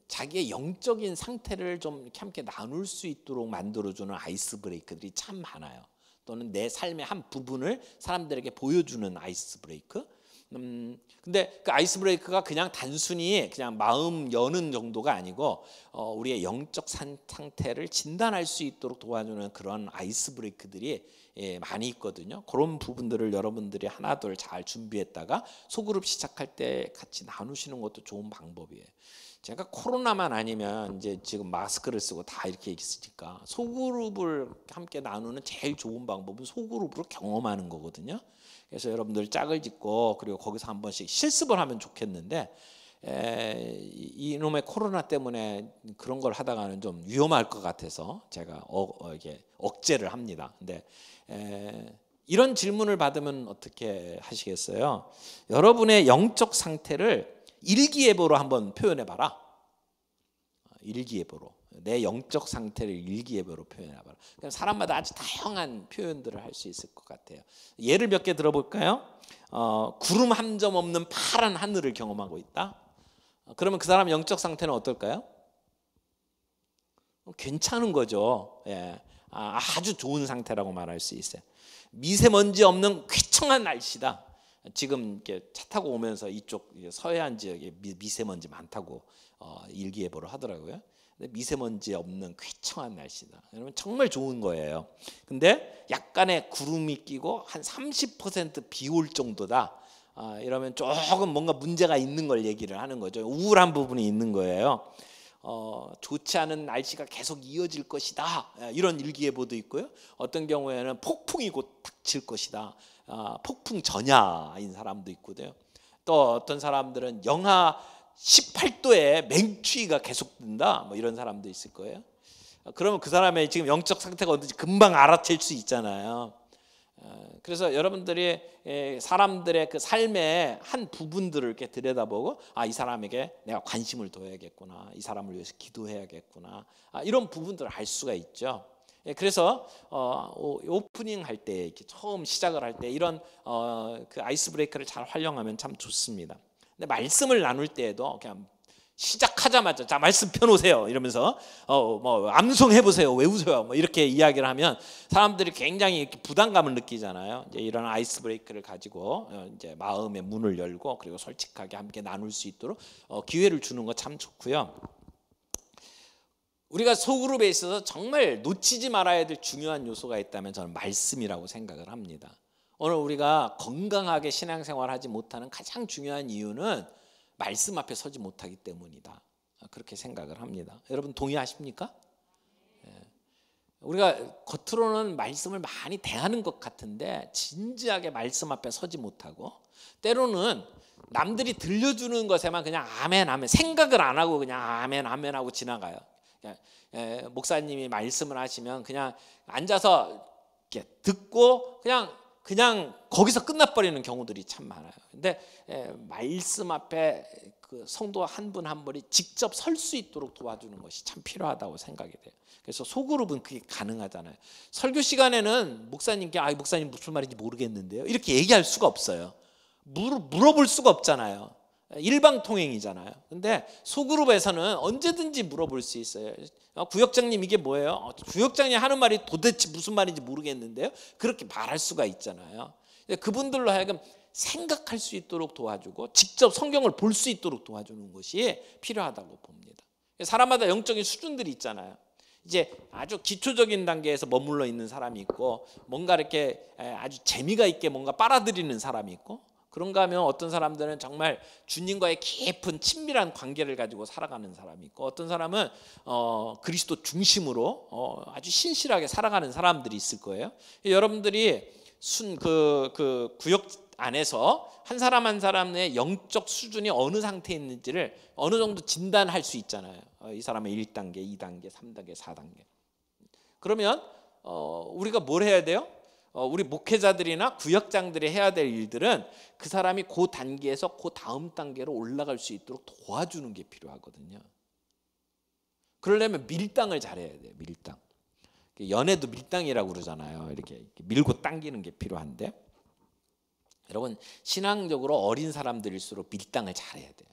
자기의 영적인 상태를 좀 이렇게 함께 나눌 수 있도록 만들어주는 아이스 브레이크들이 참 많아요. 또는 내 삶의 한 부분을 사람들에게 보여주는 아이스 브레이크. 근데 그 아이스 브레이크가 그냥 단순히 그냥 마음 여는 정도가 아니고 우리의 영적 상태를 진단할 수 있도록 도와주는 그런 아이스 브레이크들이 많이 있거든요. 그런 부분들을 여러분들이 하나둘 잘 준비했다가 소그룹 시작할 때 같이 나누시는 것도 좋은 방법이에요. 제가 코로나만 아니면 이제 지금 마스크를 쓰고 다 이렇게 있으니까 소그룹을 함께 나누는 제일 좋은 방법은 소그룹으로 경험하는 거거든요. 그래서 여러분들 짝을 짓고 그리고 거기서 한 번씩 실습을 하면 좋겠는데 이놈의 코로나 때문에 그런 걸 하다가는 좀 위험할 것 같아서 제가 이게 억제를 합니다. 근데 이런 질문을 받으면 어떻게 하시겠어요? 여러분의 영적 상태를 일기예보로 한번 표현해봐라. 일기예보로. 내 영적 상태를 일기예보로 표현해봐라. 그럼 사람마다 아주 다양한 표현들을 할 수 있을 것 같아요. 예를 몇 개 들어볼까요? 구름 한 점 없는 파란 하늘을 경험하고 있다. 그러면 그 사람 영적 상태는 어떨까요? 괜찮은 거죠. 예. 아주 좋은 상태라고 말할 수 있어요. 미세먼지 없는 쾌청한 날씨다. 지금 이렇게 차 타고 오면서 이쪽 서해안 지역에 미세먼지 많다고 일기예보를 하더라고요. 근데 미세먼지 없는 쾌청한 날씨다. 여러분 정말 좋은 거예요. 근데 약간의 구름이 끼고 한 30% 비 올 정도다. 이러면 조금 뭔가 문제가 있는 걸 얘기를 하는 거죠. 우울한 부분이 있는 거예요. 좋지 않은 날씨가 계속 이어질 것이다. 이런 일기예보도 있고요. 어떤 경우에는 폭풍이 곧 닥칠 것이다. 폭풍 전야인 사람도 있거든요. 또 어떤 사람들은 영하 18도에 맹추위가 계속된다. 뭐 이런 사람도 있을 거예요. 그러면 그 사람의 지금 영적 상태가 어떤지 금방 알아챌 수 있잖아요. 그래서 여러분들이 사람들의 그 삶의 한 부분들을 이렇게 들여다보고 이 사람에게 내가 관심을 둬야겠구나, 이 사람을 위해서 기도해야겠구나, 이런 부분들을 알 수가 있죠. 그래서 오프닝 할 때 이렇게 처음 시작을 할 때 이런 그 아이스 브레이크를 잘 활용하면 참 좋습니다. 근데 말씀을 나눌 때에도 그냥 시작하자마자 자 말씀 펴놓으세요 이러면서 뭐 암송해 보세요, 외우세요, 뭐 이렇게 이야기를 하면 사람들이 굉장히 이렇게 부담감을 느끼잖아요. 이제 이런 아이스 브레이크를 가지고 이제 마음의 문을 열고 그리고 솔직하게 함께 나눌 수 있도록 기회를 주는 거 참 좋고요. 우리가 소그룹에 있어서 정말 놓치지 말아야 될 중요한 요소가 있다면 저는 말씀이라고 생각을 합니다. 오늘 우리가 건강하게 신앙생활하지 못하는 가장 중요한 이유는 말씀 앞에 서지 못하기 때문이다. 그렇게 생각을 합니다. 여러분 동의하십니까? 우리가 겉으로는 말씀을 많이 대하는 것 같은데 진지하게 말씀 앞에 서지 못하고 때로는 남들이 들려주는 것에만 그냥 아멘 아멘 생각을 안 하고 그냥 아멘 아멘 하고 지나가요. 목사님이 말씀을 하시면 그냥 앉아서 이렇게 듣고 그냥 거기서 끝나버리는 경우들이 참 많아요. 근데 말씀 앞에 그 성도 한 분 한 분이 직접 설 수 있도록 도와주는 것이 참 필요하다고 생각이 돼요. 그래서 소그룹은 그게 가능하잖아요. 설교 시간에는 목사님께 목사님 무슨 말인지 모르겠는데요, 이렇게 얘기할 수가 없어요. 물어볼 수가 없잖아요. 일방통행이잖아요. 근데 소그룹에서는 언제든지 물어볼 수 있어요. 구역장님 이게 뭐예요? 구역장이 하는 말이 도대체 무슨 말인지 모르겠는데요, 그렇게 말할 수가 있잖아요. 그분들로 하여금 생각할 수 있도록 도와주고 직접 성경을 볼 수 있도록 도와주는 것이 필요하다고 봅니다. 사람마다 영적인 수준들이 있잖아요. 이제 아주 기초적인 단계에서 머물러 있는 사람이 있고, 뭔가 이렇게 아주 재미가 있게 뭔가 빨아들이는 사람이 있고, 그런가 하면 어떤 사람들은 정말 주님과의 깊은 친밀한 관계를 가지고 살아가는 사람이 있고, 어떤 사람은 그리스도 중심으로 아주 신실하게 살아가는 사람들이 있을 거예요. 여러분들이 그 구역 안에서 한 사람 한 사람의 영적 수준이 어느 상태에 있는지를 어느 정도 진단할 수 있잖아요. 이 사람은 1단계, 2단계, 3단계, 4단계. 그러면 우리가 뭘 해야 돼요? 우리 목회자들이나 구역장들이 해야 될 일들은 그 사람이 그 단계에서 그 다음 단계로 올라갈 수 있도록 도와주는 게 필요하거든요. 그러려면 밀당을 잘해야 돼요. 밀당. 연애도 밀당이라고 그러잖아요. 이렇게 밀고 당기는 게 필요한데, 여러분 신앙적으로 어린 사람들일수록 밀당을 잘해야 돼요.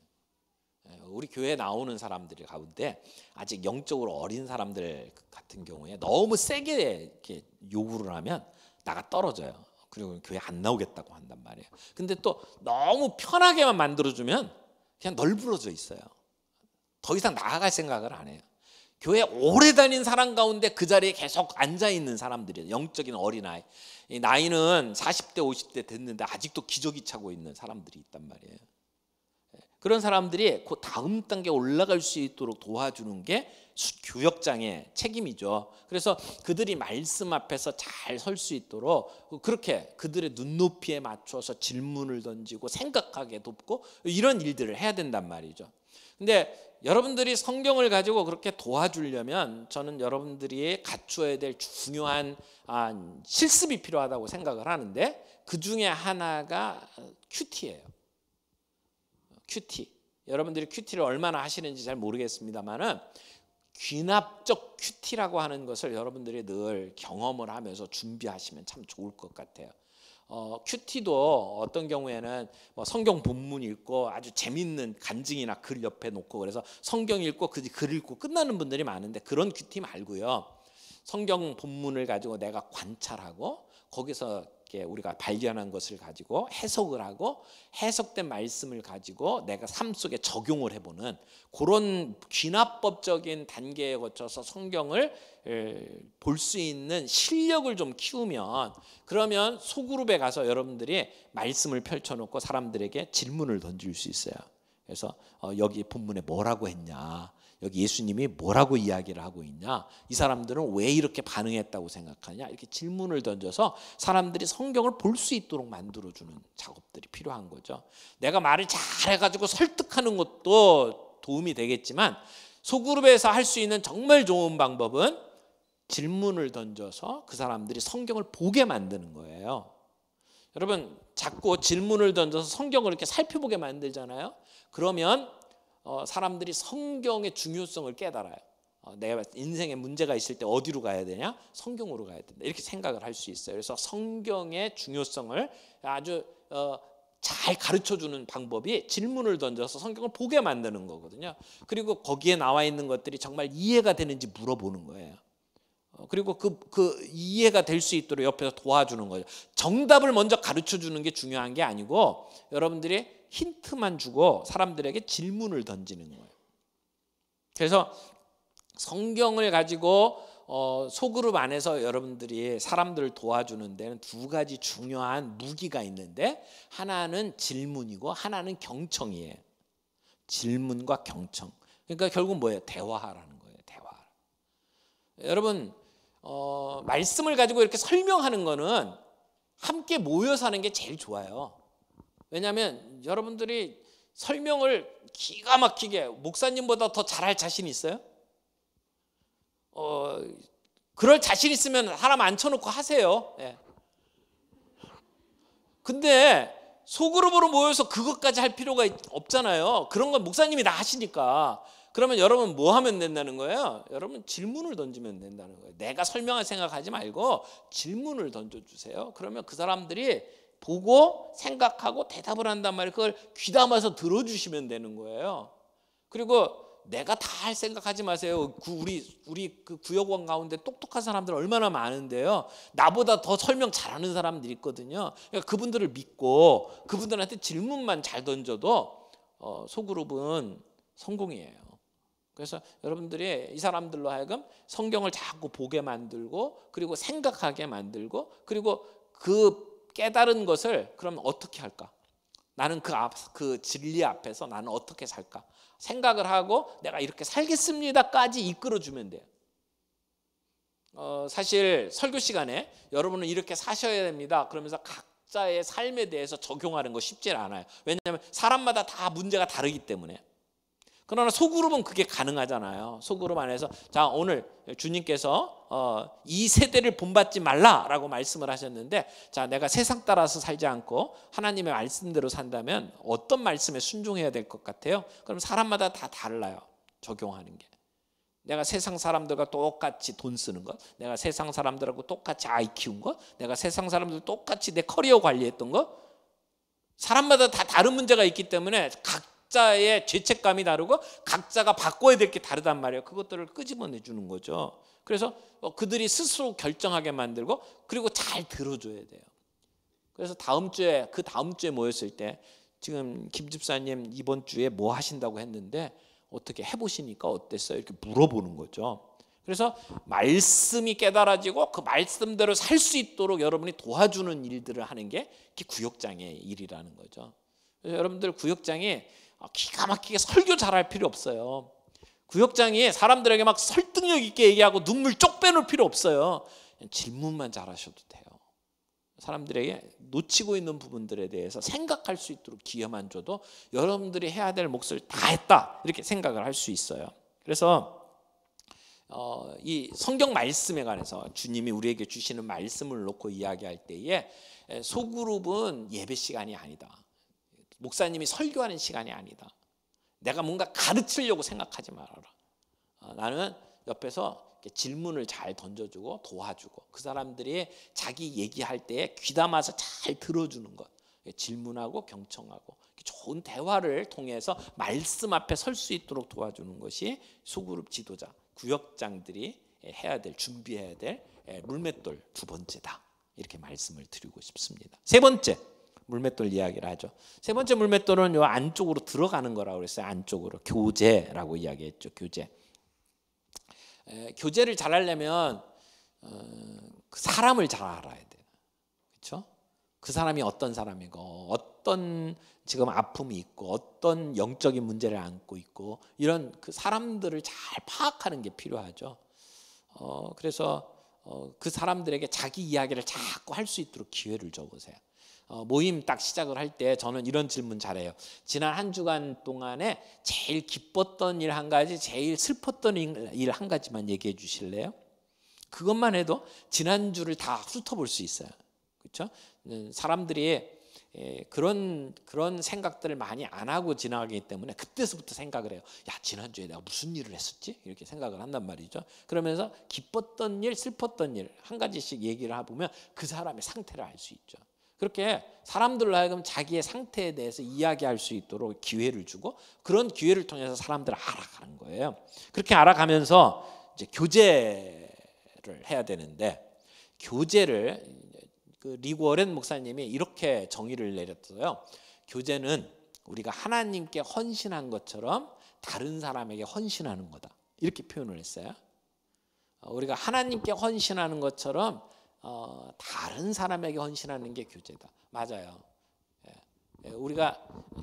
우리 교회에 나오는 사람들 가운데 아직 영적으로 어린 사람들 같은 경우에 너무 세게 이렇게 요구를 하면 나가 떨어져요. 그리고 교회 안 나오겠다고 한단 말이에요. 근데 또 너무 편하게만 만들어주면 그냥 널브러져 있어요. 더 이상 나아갈 생각을 안 해요. 교회 오래 다닌 사람 가운데 그 자리에 계속 앉아있는 사람들이에요. 영적인 어린아이. 이 나이는 40대 50대 됐는데 아직도 기저귀 차고 있는 사람들이 있단 말이에요. 그런 사람들이 그 다음 단계 올라갈 수 있도록 도와주는 게 교역장의 책임이죠. 그래서 그들이 말씀 앞에서 잘 설 수 있도록 그렇게 그들의 눈높이에 맞춰서 질문을 던지고 생각하게 돕고 이런 일들을 해야 된단 말이죠. 근데 여러분들이 성경을 가지고 그렇게 도와주려면 저는 여러분들이 갖추어야 될 중요한 실습이 필요하다고 생각을 하는데, 그 중에 하나가 큐티예요. 큐티. 여러분들이 큐티를 얼마나 하시는지 잘 모르겠습니다만은 귀납적 큐티라고 하는 것을 여러분들이 늘 경험을 하면서 준비하시면 참 좋을 것 같아요. 큐티도 어떤 경우에는 뭐 성경 본문 읽고 아주 재밌는 간증이나 글 옆에 놓고 그래서 성경 읽고 그 글 읽고 끝나는 분들이 많은데, 그런 큐티 말고요, 성경 본문을 가지고 내가 관찰하고 거기서 우리가 발견한 것을 가지고 해석을 하고 해석된 말씀을 가지고 내가 삶 속에 적용을 해보는 그런 귀납법적인 단계에 거쳐서 성경을 볼 수 있는 실력을 좀 키우면, 그러면 소그룹에 가서 여러분들이 말씀을 펼쳐놓고 사람들에게 질문을 던질 수 있어요. 그래서 여기 본문에 뭐라고 했냐, 여기 예수님이 뭐라고 이야기를 하고 있냐, 이 사람들은 왜 이렇게 반응했다고 생각하냐, 이렇게 질문을 던져서 사람들이 성경을 볼 수 있도록 만들어주는 작업들이 필요한 거죠. 내가 말을 잘해가지고 설득하는 것도 도움이 되겠지만, 소그룹에서 할 수 있는 정말 좋은 방법은 질문을 던져서 그 사람들이 성경을 보게 만드는 거예요. 여러분 자꾸 질문을 던져서 성경을 이렇게 살펴보게 만들잖아요. 그러면 사람들이 성경의 중요성을 깨달아요. 내가 인생에 문제가 있을 때 어디로 가야 되냐? 성경으로 가야 된다. 이렇게 생각을 할 수 있어요. 그래서 성경의 중요성을 아주 잘 가르쳐주는 방법이 질문을 던져서 성경을 보게 만드는 거거든요. 그리고 거기에 나와 있는 것들이 정말 이해가 되는지 물어보는 거예요. 그리고 그 이해가 될 수 있도록 옆에서 도와주는 거죠. 정답을 먼저 가르쳐주는 게 중요한 게 아니고 여러분들이 힌트만 주고 사람들에게 질문을 던지는 거예요. 그래서 성경을 가지고 소그룹 안에서 여러분들이 사람들을 도와주는 데는 두 가지 중요한 무기가 있는데, 하나는 질문이고 하나는 경청이에요. 질문과 경청. 그러니까 결국 뭐예요? 대화하라는 거예요. 대화. 여러분 말씀을 가지고 이렇게 설명하는 거는 함께 모여서 하는 게 제일 좋아요. 왜냐하면 여러분들이 설명을 기가 막히게 목사님보다 더 잘할 자신 있어요? 그럴 자신 있으면 사람 앉혀놓고 하세요. 예. 근데 소그룹으로 모여서 그것까지 할 필요가 없잖아요. 그런 건 목사님이 다 하시니까. 그러면 여러분 뭐 하면 된다는 거예요? 여러분 질문을 던지면 된다는 거예요. 내가 설명할 생각하지 말고 질문을 던져주세요. 그러면 그 사람들이 보고 생각하고 대답을 한단 말이에요. 그걸 귀담아서 들어주시면 되는 거예요. 그리고 내가 다 할 생각하지 마세요. 우리 그 구역원 가운데 똑똑한 사람들 얼마나 많은데요. 나보다 더 설명 잘하는 사람들이 있거든요. 그러니까 그분들을 믿고 그분들한테 질문만 잘 던져도 소그룹은 성공이에요. 그래서 여러분들이 이 사람들로 하여금 성경을 자꾸 보게 만들고 그리고 생각하게 만들고 그리고 그 깨달은 것을 그럼 어떻게 할까? 나는 그 진리 앞에서 나는 어떻게 살까? 생각을 하고 내가 이렇게 살겠습니다까지 이끌어주면 돼요. 사실 설교 시간에 여러분은 이렇게 사셔야 됩니다. 그러면서 각자의 삶에 대해서 적용하는 거 쉽지 않아요. 왜냐하면 사람마다 다 문제가 다르기 때문에. 그러나 소그룹은 그게 가능하잖아요. 소그룹 안에서 자 오늘 주님께서 이 세대를 본받지 말라라고 말씀을 하셨는데 자 내가 세상 따라서 살지 않고 하나님의 말씀대로 산다면 어떤 말씀에 순종해야 될 것 같아요? 그럼 사람마다 다 달라요. 적용하는 게. 내가 세상 사람들과 똑같이 돈 쓰는 것, 내가 세상 사람들하고 똑같이 아이 키운 것, 내가 세상 사람들 똑같이 내 커리어 관리했던 것, 사람마다 다 다른 문제가 있기 때문에 각자의 죄책감이 다르고 각자가 바꿔야 될 게 다르단 말이에요. 그것들을 끄집어내 주는 거죠. 그래서 그들이 스스로 결정하게 만들고 그리고 잘 들어줘야 돼요. 그래서 다음 주에 모였을 때 지금 김 집사님 이번 주에 뭐 하신다고 했는데 어떻게 해보시니까 어땠어요? 이렇게 물어보는 거죠. 그래서 말씀이 깨달아지고 그 말씀대로 살 수 있도록 여러분이 도와주는 일들을 하는 게 구역장의 일이라는 거죠. 그래서 여러분들 구역장이 기가 막히게 설교 잘할 필요 없어요. 구역장이 사람들에게 막 설득력 있게 얘기하고 눈물 쪽 빼놓을 필요 없어요. 질문만 잘하셔도 돼요. 사람들에게 놓치고 있는 부분들에 대해서 생각할 수 있도록 기회만 줘도 여러분들이 해야 될 몫을 다 했다 이렇게 생각을 할 수 있어요. 그래서 이 성경 말씀에 관해서 주님이 우리에게 주시는 말씀을 놓고 이야기할 때에 소그룹은 예배 시간이 아니다. 목사님이 설교하는 시간이 아니다. 내가 뭔가 가르치려고 생각하지 말아라. 나는 옆에서 질문을 잘 던져주고 도와주고 그 사람들이 자기 얘기할 때 귀담아서 잘 들어주는 것, 질문하고 경청하고 좋은 대화를 통해서 말씀 앞에 설 수 있도록 도와주는 것이 소그룹 지도자, 구역장들이 해야 될, 준비해야 될 물맷돌 두 번째다. 이렇게 말씀을 드리고 싶습니다. 세 번째 물맷돌 이야기를 하죠. 세 번째 물맷돌은 요 안쪽으로 들어가는 거라고 그랬어요. 안쪽으로 교제라고 이야기했죠. 교제를 잘하려면 그 사람을 잘 알아야 돼요. 그렇죠? 그 사람이 어떤 사람이고 어떤 지금 아픔이 있고 어떤 영적인 문제를 안고 있고 이런 그 사람들을 잘 파악하는 게 필요하죠. 그래서 그 사람들에게 자기 이야기를 자꾸 할 수 있도록 기회를 줘보세요. 모임 딱 시작을 할 때 저는 이런 질문 잘해요. 지난 한 주간 동안에 제일 기뻤던 일 한 가지, 제일 슬펐던 일 한 가지만 얘기해 주실래요? 그것만 해도 지난주를 다 훑어볼 수 있어요. 그렇죠? 사람들이 그런 생각들을 많이 안 하고 지나가기 때문에 그때서부터 생각을 해요. 야, 지난주에 내가 무슨 일을 했었지? 이렇게 생각을 한단 말이죠. 그러면서 기뻤던 일, 슬펐던 일 한 가지씩 얘기를 해보면 그 사람의 상태를 알 수 있죠. 그렇게 사람들로 하여금 자기의 상태에 대해서 이야기할 수 있도록 기회를 주고 그런 기회를 통해서 사람들을 알아가는 거예요. 그렇게 알아가면서 이제 교제를 해야 되는데 교제를 그 리 워렌 목사님이 이렇게 정의를 내렸어요. 교제는 우리가 하나님께 헌신한 것처럼 다른 사람에게 헌신하는 거다. 이렇게 표현을 했어요. 우리가 하나님께 헌신하는 것처럼 다른 사람에게 헌신하는 게 교제다. 맞아요. 우리가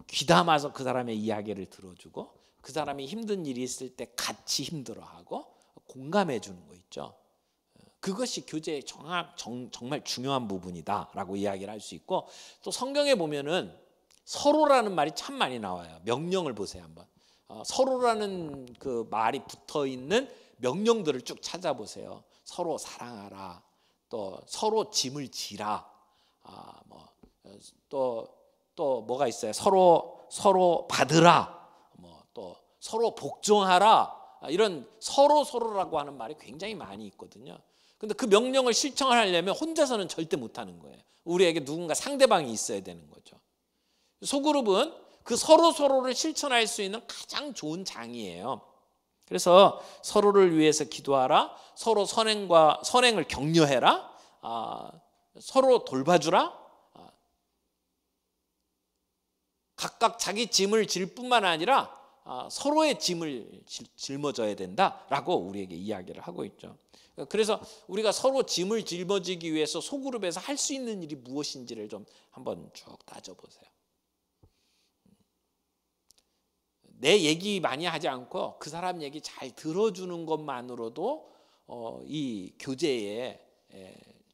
귀담아서 그 사람의 이야기를 들어주고 그 사람이 힘든 일이 있을 때 같이 힘들어하고 공감해 주는 거 있죠. 그것이 교제의 정말 중요한 부분이다라고 이야기를 할 수 있고 또 성경에 보면은 서로라는 말이 참 많이 나와요. 명령을 보세요 한번. 서로라는 그 말이 붙어 있는 명령들을 쭉 찾아보세요. 서로 사랑하라, 또 서로 짐을 지라, 또 뭐가 있어요? 서로 받으라, 또 서로 복종하라. 이런 서로라고 하는 말이 굉장히 많이 있거든요. 근데 그 명령을 실천하려면 혼자서는 절대 못하는 거예요. 우리에게 누군가 상대방이 있어야 되는 거죠. 소그룹은 그 서로를 실천할 수 있는 가장 좋은 장이에요. 그래서 서로를 위해서 기도하라, 서로 선행을 격려해라, 서로 돌봐주라, 각각 자기 짐을 질 뿐만 아니라 서로의 짐을 짊어져야 된다라고 우리에게 이야기를 하고 있죠. 그래서 우리가 서로 짐을 짊어지기 위해서 소그룹에서 할 수 있는 일이 무엇인지를 좀 한번 쭉 따져보세요. 내 얘기 많이 하지 않고 그 사람 얘기 잘 들어주는 것만으로도 이 교제의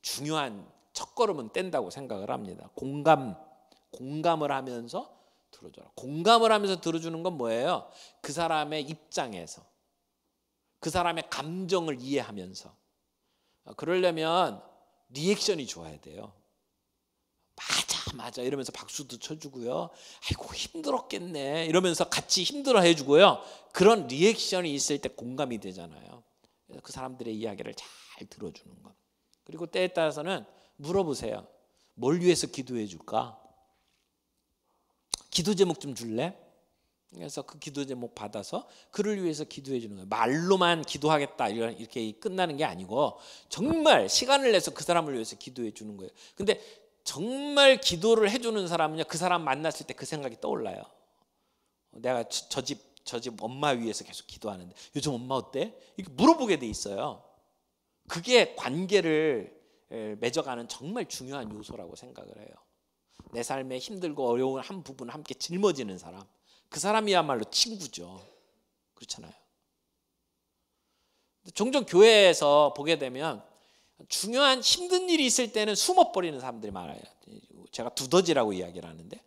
중요한 첫걸음은 뗀다고 생각을 합니다. 공감을 하면서 들어줘라. 공감을 하면서 들어주는 건 뭐예요? 그 사람의 입장에서, 그 사람의 감정을 이해하면서. 그러려면 리액션이 좋아야 돼요. 맞아 이러면서 박수도 쳐주고요. 아이고 힘들었겠네 이러면서 같이 힘들어 해주고요. 그런 리액션이 있을 때 공감이 되잖아요. 그래서 그 사람들의 이야기를 잘 들어주는 것. 그리고 때에 따라서는 물어보세요. 뭘 위해서 기도해 줄까? 기도 제목 좀 줄래? 그래서 그 기도 제목 받아서 그를 위해서 기도해 주는 거예요. 말로만 기도하겠다 이렇게 끝나는 게 아니고 정말 시간을 내서 그 사람을 위해서 기도해 주는 거예요. 근데 정말 기도를 해주는 사람은요, 그 사람 만났을 때 그 생각이 떠올라요. 내가 저 집 엄마 위해서 계속 기도하는데 요즘 엄마 어때? 이렇게 물어보게 돼 있어요. 그게 관계를 맺어가는 정말 중요한 요소라고 생각을 해요. 내 삶에 힘들고 어려운 한 부분을 함께 짊어지는 사람, 그 사람이야말로 친구죠. 그렇잖아요. 종종 교회에서 보게 되면 중요한 힘든 일이 있을 때는 숨어버리는 사람들이 많아요. 제가 두더지라고 이야기를 하는데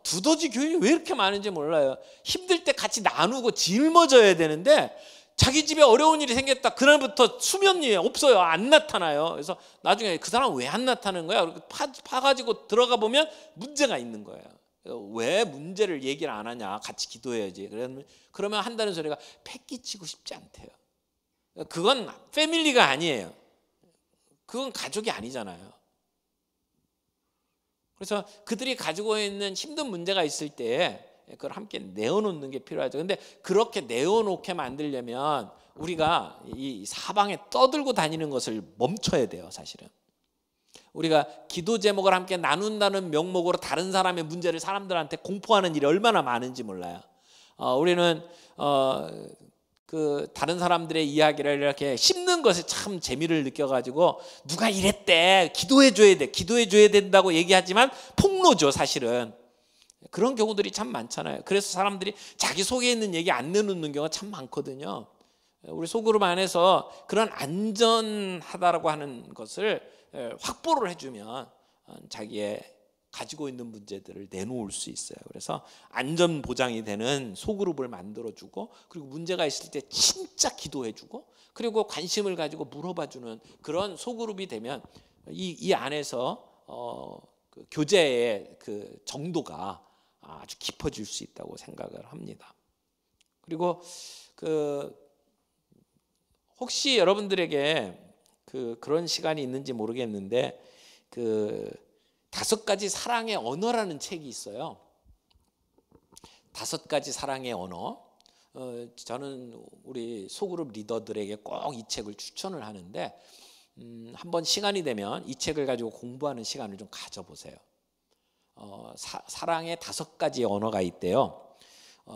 두더지 교인이 왜 이렇게 많은지 몰라요. 힘들 때 같이 나누고 짊어져야 되는데 자기 집에 어려운 일이 생겼다. 그날부터 수면이 없어요. 안 나타나요. 그래서 나중에 그 사람 왜 안 나타나는 거야? 파가지고 들어가 보면 문제가 있는 거예요. 왜 문제를 얘기를 안 하냐? 같이 기도해야지. 그러면 한다는 소리가 패기치고 싶지 않대요. 그건 패밀리가 아니에요. 그건 가족이 아니잖아요. 그래서 그들이 가지고 있는 힘든 문제가 있을 때 그걸 함께 내어놓는 게 필요하죠. 근데 그렇게 내어놓게 만들려면 우리가 이 사방에 떠들고 다니는 것을 멈춰야 돼요. 사실은 우리가 기도 제목을 함께 나눈다는 명목으로 다른 사람의 문제를 사람들한테 공포하는 일이 얼마나 많은지 몰라요. 우리는 그 다른 사람들의 이야기를 이렇게 씹는 것에 참 재미를 느껴가지고 누가 이랬대, 기도해줘야 된다고 얘기하지만 폭로죠. 사실은 그런 경우들이 참 많잖아요. 그래서 사람들이 자기 속에 있는 얘기 안 내놓는 경우가 참 많거든요. 우리 소그룹 안에서 그런 안전하다라고 하는 것을 확보를 해주면 자기의 가지고 있는 문제들을 내놓을 수 있어요. 그래서 안전 보장이 되는 소그룹을 만들어주고, 그리고 문제가 있을 때 진짜 기도해주고, 그리고 관심을 가지고 물어봐주는 그런 소그룹이 되면 이 안에서 그 교제의 그 정도가 아주 깊어질 수 있다고 생각을 합니다. 그리고 혹시 여러분들에게 그런 시간이 있는지 모르겠는데 5가지 사랑의 언어라는 책이 있어요. 5가지 사랑의 언어. 저는 우리 소그룹 리더들에게 꼭 이 책을 추천을 하는데 한번 시간이 되면 이 책을 가지고 공부하는 시간을 좀 가져보세요. 사랑의 5가지 언어가 있대요.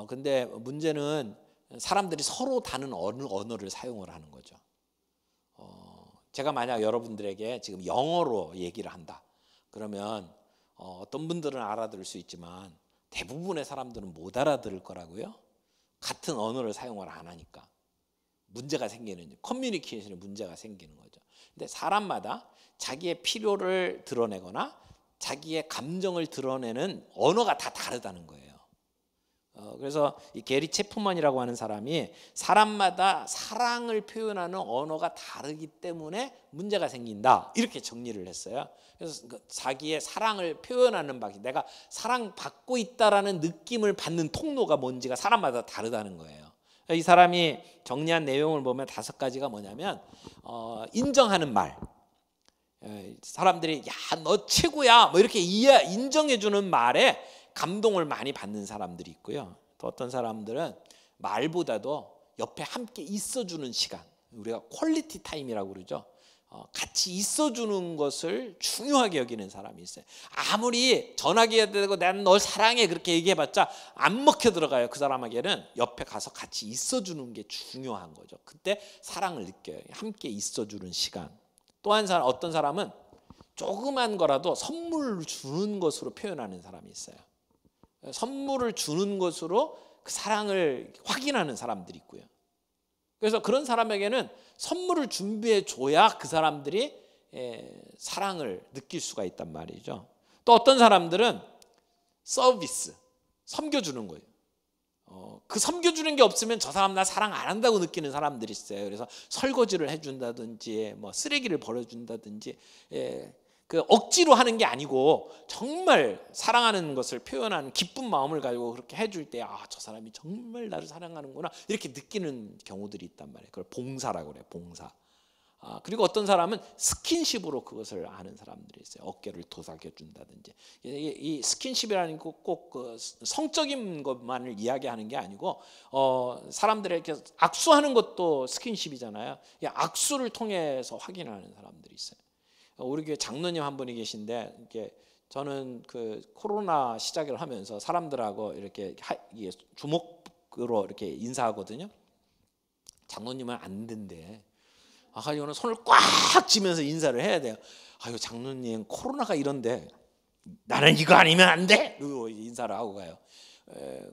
근데 문제는 사람들이 서로 다른 언어를 사용을 하는 거죠. 제가 만약 여러분들에게 지금 영어로 얘기를 한다. 그러면 어떤 분들은 알아들을 수 있지만 대부분의 사람들은 못 알아들을 거라고요. 같은 언어를 사용을 안 하니까 문제가 생기는, 커뮤니케이션에 문제가 생기는 거죠. 근데 사람마다 자기의 필요를 드러내거나 자기의 감정을 드러내는 언어가 다 다르다는 거예요. 그래서 이 게리 체프먼이라고 하는 사람이 사람마다 사랑을 표현하는 언어가 다르기 때문에 문제가 생긴다 이렇게 정리를 했어요. 그래서 자기의 사랑을 표현하는 방식, 내가 사랑받고 있다라는 느낌을 받는 통로가 뭔지가 사람마다 다르다는 거예요. 이 사람이 정리한 내용을 보면 5가지가 뭐냐면 인정하는 말, 사람들이 야 너 최고야 뭐 이렇게 인정해 주는 말에 감동을 많이 받는 사람들이 있고요. 또 어떤 사람들은 말보다도 옆에 함께 있어주는 시간, 우리가 퀄리티 타임이라고 그러죠. 같이 있어주는 것을 중요하게 여기는 사람이 있어요. 아무리 전화기가 되고 난 널 사랑해 그렇게 얘기해봤자 안 먹혀 들어가요. 그 사람에게는 옆에 가서 같이 있어주는 게 중요한 거죠. 그때 사랑을 느껴요. 함께 있어주는 시간. 또 한 사람, 어떤 사람은 조그만 거라도 선물을 주는 것으로 표현하는 사람이 있어요. 선물을 주는 것으로 그 사랑을 확인하는 사람들이 있고요. 그래서 그런 사람에게는 선물을 준비해 줘야 그 사람들이 사랑을 느낄 수가 있단 말이죠. 또 어떤 사람들은 서비스, 섬겨주는 거예요. 그 섬겨주는 게 없으면 저 사람 나 사랑 안 한다고 느끼는 사람들이 있어요. 그래서 설거지를 해준다든지 뭐 쓰레기를 버려준다든지 그 억지로 하는 게 아니고 정말 사랑하는 것을 표현하는 기쁜 마음을 가지고 그렇게 해줄 때 아, 저 사람이 정말 나를 사랑하는구나 이렇게 느끼는 경우들이 있단 말이에요. 그걸 봉사라고 그래요. 봉사. 그리고 어떤 사람은 스킨십으로 그것을 아는 사람들이 있어요. 어깨를 도삭여 준다든지. 이 스킨십이라는 거 꼭 그 성적인 것만을 이야기하는 게 아니고 사람들에게 악수하는 것도 스킨십이잖아요. 이 악수를 통해서 확인하는 사람들이 있어요. 우리 교회 장로님 한 분이 계신데 이렇게 저는 그 코로나 시작을 하면서 사람들하고 이렇게 주먹으로 이렇게 인사하거든요. 장로님은 안 된대. 이거는 손을 꽉 쥐면서 인사를 해야 돼요. 아유 장로님 코로나가 이런데 나는 이거 아니면 안 돼. 그리고 인사를 하고 가요.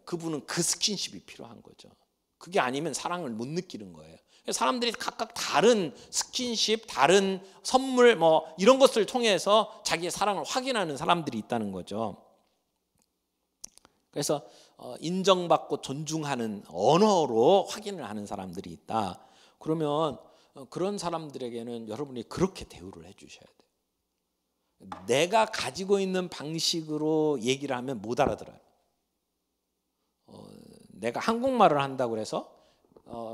그분은 그 스킨십이 필요한 거죠. 그게 아니면 사랑을 못 느끼는 거예요. 사람들이 각각 다른 스킨십, 다른 선물 뭐 이런 것을 통해서 자기의 사랑을 확인하는 사람들이 있다는 거죠. 그래서 인정받고 존중하는 언어로 확인을 하는 사람들이 있다. 그러면 그런 사람들에게는 여러분이 그렇게 대우를 해주셔야 돼요. 내가 가지고 있는 방식으로 얘기를 하면 못 알아들어요. 내가 한국말을 한다고 해서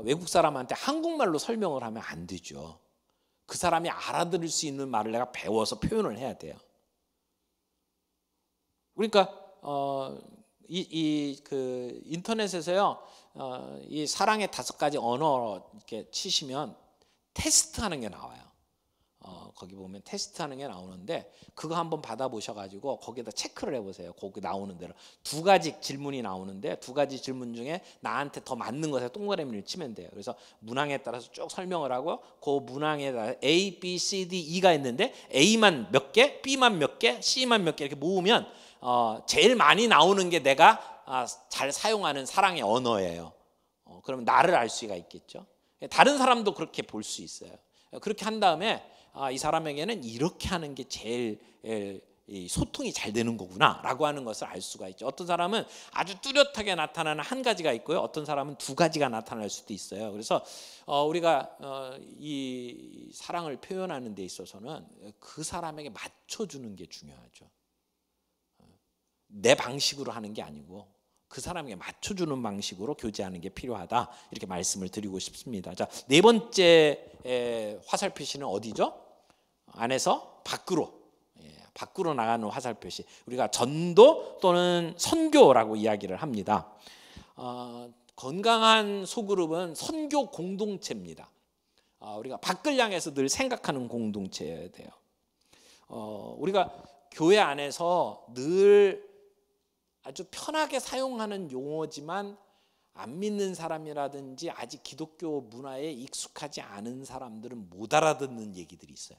외국 사람한테 한국말로 설명을 하면 안 되죠. 그 사람이 알아들을 수 있는 말을 내가 배워서 표현을 해야 돼요. 그러니까 그 인터넷에서요, 이 사랑의 5가지 언어 이렇게 치시면 테스트하는 게 나와요. 거기 보면 테스트하는 게 나오는데 그거 한번 받아보셔가지고 거기에다 체크를 해보세요. 거기 나오는 대로 2가지 질문이 나오는데 2가지 질문 중에 나한테 더 맞는 것에 동그라미를 치면 돼요. 그래서 문항에 따라서 쭉 설명을 하고 그 문항에 따라 A, B, C, D, E가 있는데 A만 몇 개, B만 몇 개, C만 몇 개 이렇게 모으면 제일 많이 나오는 게 내가 잘 사용하는 사랑의 언어예요. 그러면 나를 알 수가 있겠죠. 다른 사람도 그렇게 볼 수 있어요. 그렇게 한 다음에 이 사람에게는 이렇게 하는 게 제일 소통이 잘 되는 거구나 라고 하는 것을 알 수가 있죠. 어떤 사람은 아주 뚜렷하게 나타나는 한 가지가 있고요, 어떤 사람은 2가지가 나타날 수도 있어요. 그래서 우리가 이 사랑을 표현하는 데 있어서는 그 사람에게 맞춰주는 게 중요하죠. 내 방식으로 하는 게 아니고 그 사람에게 맞춰주는 방식으로 교제하는 게 필요하다, 이렇게 말씀을 드리고 싶습니다. 자, 4번째 화살 표시는 어디죠? 안에서 밖으로, 밖으로 나가는 화살 표시. 우리가 전도 또는 선교라고 이야기를 합니다. 건강한 소그룹은 선교 공동체입니다. 우리가 밖을 향해서 늘 생각하는 공동체여야 돼요. 우리가 교회 안에서 늘 아주 편하게 사용하는 용어지만 안 믿는 사람이라든지 아직 기독교 문화에 익숙하지 않은 사람들은 못 알아듣는 얘기들이 있어요.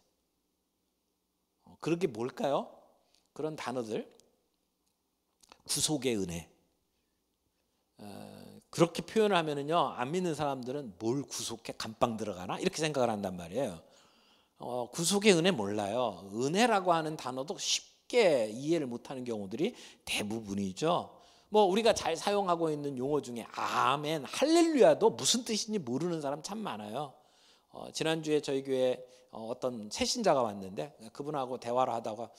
그게 뭘까요? 그런 단어들, 구속의 은혜. 그렇게 표현을 하면은요, 안 믿는 사람들은 뭘 구속해 감방 들어가나 이렇게 생각을 한단 말이에요. 구속의 은혜 몰라요. 은혜라고 하는 단어도 쉽게 이해를 못하는 경우들이 대부분이죠. 뭐 우리가 잘 사용하고 있는 용어 중에 아멘, 할렐루야도 무슨 뜻인지 모르는 사람 참 많아요. 지난주에 저희 교회 어떤 새신자가 왔는데 그분하고 대화를 하다가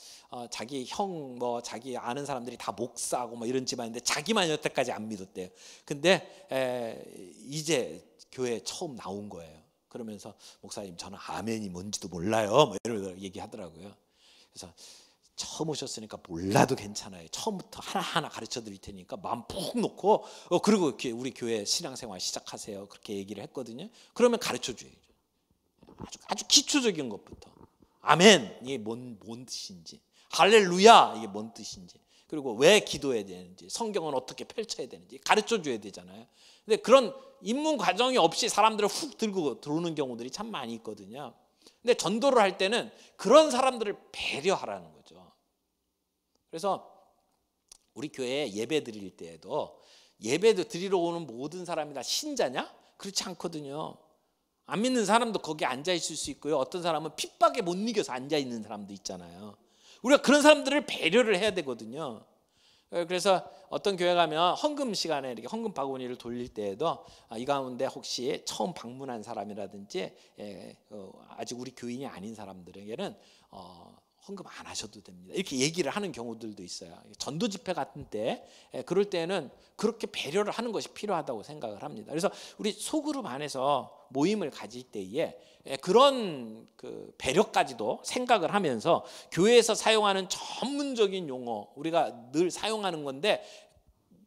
자기 형 뭐 자기 아는 사람들이 다 목사고 뭐 이런 집안인데 자기만 여태까지 안 믿었대요. 근데 이제 교회에 처음 나온 거예요. 그러면서 목사님 저는 아멘이 뭔지도 몰라요. 뭐 이런 얘기하더라고요. 그래서 처음 오셨으니까 몰라도 괜찮아요. 처음부터 하나하나 가르쳐 드릴 테니까 마음 푹 놓고 그리고 이렇게 우리 교회 신앙생활 시작하세요. 그렇게 얘기를 했거든요. 그러면 가르쳐 줘야죠. 아주 기초적인 것부터. 아멘 이게 뭔 뜻인지, 할렐루야 이게 뭔 뜻인지, 그리고 왜 기도해야 되는지, 성경은 어떻게 펼쳐야 되는지 가르쳐 줘야 되잖아요. 근데 그런 입문 과정이 없이 사람들을 훅 들고 들어오는 경우들이 참 많이 있거든요. 근데 전도를 할 때는 그런 사람들을 배려하라는 거죠. 그래서 우리 교회에 예배 드릴 때에도 예배 드리러 오는 모든 사람이 다 신자냐? 그렇지 않거든요. 안 믿는 사람도 거기 앉아 있을 수 있고요. 어떤 사람은 핍박에 못 이겨서 앉아 있는 사람도 있잖아요. 우리가 그런 사람들을 배려를 해야 되거든요. 그래서 어떤 교회 가면 헌금 시간에 이렇게 헌금 바구니를 돌릴 때에도 이 가운데 혹시 처음 방문한 사람이라든지 아직 우리 교인이 아닌 사람들에게는 헌금 안 하셔도 됩니다. 이렇게 얘기를 하는 경우들도 있어요. 전도 집회 같은 때 그럴 때는 그렇게 배려를 하는 것이 필요하다고 생각을 합니다. 그래서 우리 소그룹 안에서 모임을 가질 때에 그런 그 배려까지도 생각을 하면서 교회에서 사용하는 전문적인 용어, 우리가 늘 사용하는 건데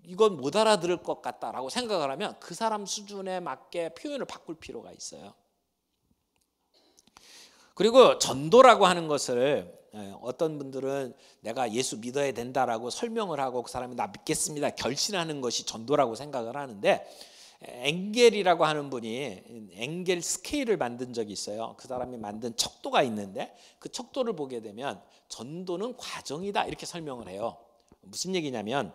이건 못 알아들을 것 같다라고 생각을 하면 그 사람 수준에 맞게 표현을 바꿀 필요가 있어요. 그리고 전도라고 하는 것을 어떤 분들은 내가 예수 믿어야 된다라고 설명을 하고 그 사람이 나 믿겠습니다 결심하는 것이 전도라고 생각을 하는데, 엥겔이라고 하는 분이 엥겔 스케일을 만든 적이 있어요. 그 사람이 만든 척도가 있는데 그 척도를 보게 되면 전도는 과정이다 이렇게 설명을 해요. 무슨 얘기냐면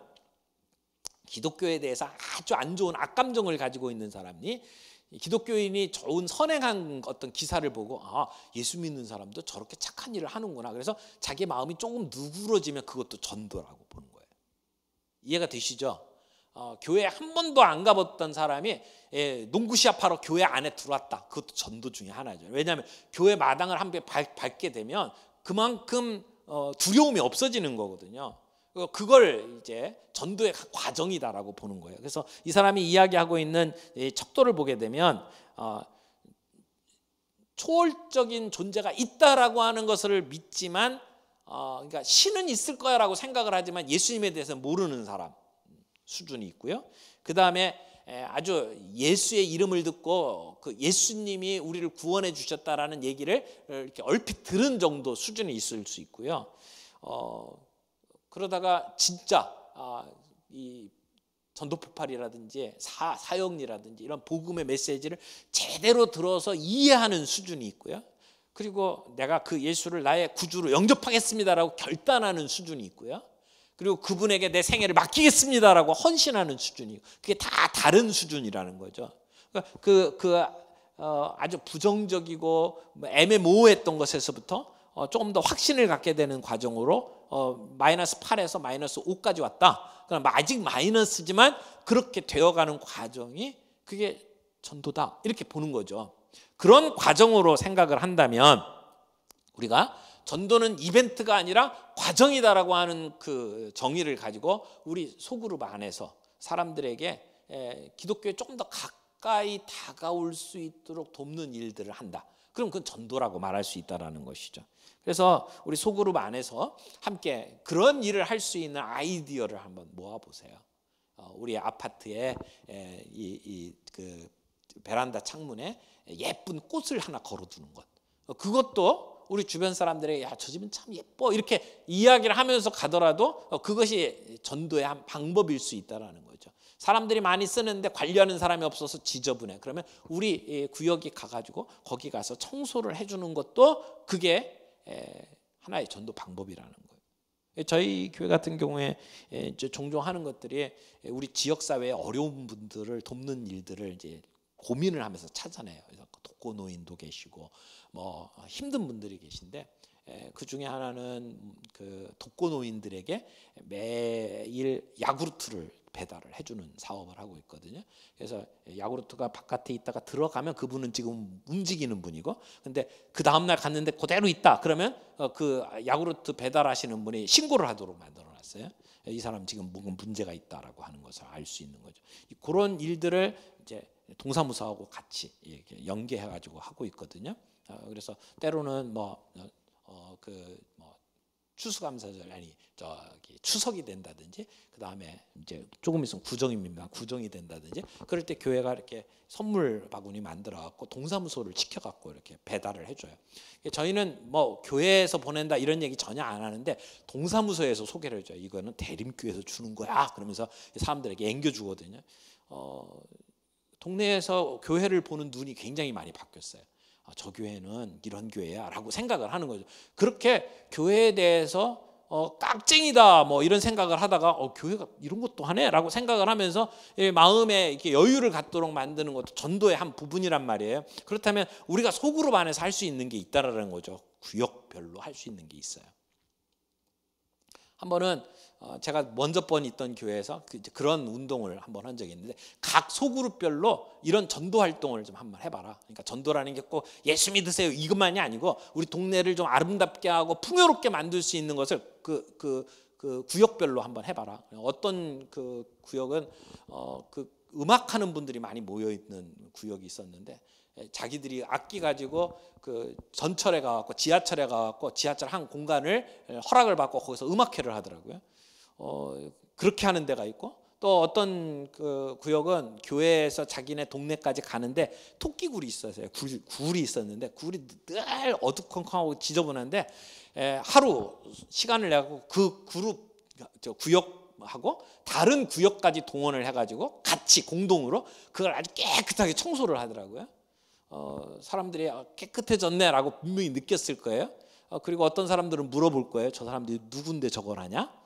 기독교에 대해서 아주 안 좋은 악감정을 가지고 있는 사람이 기독교인이 좋은 선행한 어떤 기사를 보고 예수 믿는 사람도 저렇게 착한 일을 하는구나. 그래서 자기 마음이 조금 누그러지면 그것도 전도라고 보는 거예요. 이해가 되시죠? 교회 한 번도 안 가봤던 사람이 농구 시합하러 교회 안에 들어왔다. 그것도 전도 중에 하나죠. 왜냐하면 교회 마당을 한 번 밟게 되면 그만큼 두려움이 없어지는 거거든요. 그걸 이제 전도의 과정이다라고 보는 거예요. 그래서 이 사람이 이야기하고 있는 이 척도를 보게 되면 초월적인 존재가 있다라고 하는 것을 믿지만 그러니까 신은 있을 거야라고 생각을 하지만 예수님에 대해서 모르는 사람 수준이 있고요. 그 다음에 아주 예수의 이름을 듣고 그 예수님이 우리를 구원해 주셨다라는 얘기를 이렇게 얼핏 들은 정도 수준이 있을 수 있고요. 그러다가 진짜 이 전도폭발이라든지 사역이라든지 이런 복음의 메시지를 제대로 들어서 이해하는 수준이 있고요. 그리고 내가 그 예수를 나의 구주로 영접하겠습니다라고 결단하는 수준이 있고요. 그리고 그분에게 내 생애를 맡기겠습니다라고 헌신하는 수준이, 그게 다 다른 수준이라는 거죠. 아주 부정적이고 애매모호했던 것에서부터 조금 더 확신을 갖게 되는 과정으로 마이너스 8에서 마이너스 5까지 왔다. 그럼 아직 마이너스지만 그렇게 되어가는 과정이 그게 전도다 이렇게 보는 거죠. 그런 과정으로 생각을 한다면 우리가 전도는 이벤트가 아니라 과정이다라고 하는 그 정의를 가지고 우리 소그룹 안에서 사람들에게 기독교에 조금 더 가까이 다가올 수 있도록 돕는 일들을 한다. 그럼 그건 전도라고 말할 수 있다라는 것이죠. 그래서 우리 소그룹 안에서 함께 그런 일을 할 수 있는 아이디어를 한번 모아보세요. 우리 아파트에 그 베란다 창문에 예쁜 꽃을 하나 걸어두는 것. 그것도 우리 주변 사람들에게 야, 저 집은 참 예뻐 이렇게 이야기를 하면서 가더라도 그것이 전도의 한 방법일 수 있다라는 거죠. 사람들이 많이 쓰는데 관리하는 사람이 없어서 지저분해. 그러면 우리 구역에 가가지고 거기 가서 청소를 해주는 것도 그게 하나의 전도 방법이라는 거예요. 저희 교회 같은 경우에 종종 하는 것들이 우리 지역 사회의 어려운 분들을 돕는 일들을 이제 고민을 하면서 찾아내요. 그래서 독거노인도 계시고 뭐 힘든 분들이 계신데 그 중에 하나는 그 독거노인들에게 매일 야구르트를 배달을 해주는 사업을 하고 있거든요. 그래서 야구르트가 바깥에 있다가 들어가면 그분은 지금 움직이는 분이고, 근데 그 다음날 갔는데 그대로 있다 그러면 그 야구르트 배달하시는 분이 신고를 하도록 만들어놨어요. 이 사람 지금 뭔가 문제가 있다라고 하는 것을 알 수 있는 거죠. 그런 일들을 이제 동사무소하고 같이 이렇게 연계해가지고 하고 있거든요. 그래서 때로는 추수감사절 아니 저기 추석이 된다든지, 그 다음에 이제 조금 있으면 구정입니다. 구정이 된다든지, 그럴 때 교회가 이렇게 선물 바구니 만들어 갖고 동사무소를 시켜 갖고 이렇게 배달을 해줘요. 저희는 뭐 교회에서 보낸다 이런 얘기 전혀 안 하는데 동사무소에서 소개를 해줘요. 이거는 대림교회에서 주는 거야. 그러면서 사람들에게 앵겨주거든요. 동네에서 교회를 보는 눈이 굉장히 많이 바뀌었어요. 저 교회는 이런 교회야 라고 생각을 하는 거죠. 그렇게 교회에 대해서 깍쟁이다 뭐 이런 생각을 하다가 교회가 이런 것도 하네 라고 생각을 하면서 마음에 이렇게 여유를 갖도록 만드는 것도 전도의 한 부분이란 말이에요. 그렇다면 우리가 소그룹 안에서 할 수 있는 게 있다라는 거죠. 구역별로 할 수 있는 게 있어요. 한 번은 제가 먼저 번 있던 교회에서 그런 운동을 한번 한 적이 있는데, 각 소그룹별로 이런 전도 활동을 좀 한번 해봐라. 그러니까 전도라는 게 꼭 예수 믿으세요 이것만이 아니고 우리 동네를 좀 아름답게 하고 풍요롭게 만들 수 있는 것을 그 구역별로 한번 해봐라. 어떤 그 구역은 그 음악하는 분들이 많이 모여 있는 구역이 있었는데, 자기들이 악기 가지고 그 전철에 가갖고 지하철에 가갖고 지하철 한 공간을 허락을 받고 거기서 음악회를 하더라고요. 그렇게 하는 데가 있고, 또 어떤 그 구역은 교회에서 자기네 동네까지 가는데 토끼굴이 있었어요. 굴이 있었는데 굴이 늘 어두컴컴하고 지저분한데 하루 시간을 내고 그 구역하고 다른 구역까지 동원을 해가지고 같이 공동으로 그걸 아주 깨끗하게 청소를 하더라고요. 사람들이 깨끗해졌네라고 분명히 느꼈을 거예요. 그리고 어떤 사람들은 물어볼 거예요. 저 사람들이 누군데 저걸 하냐?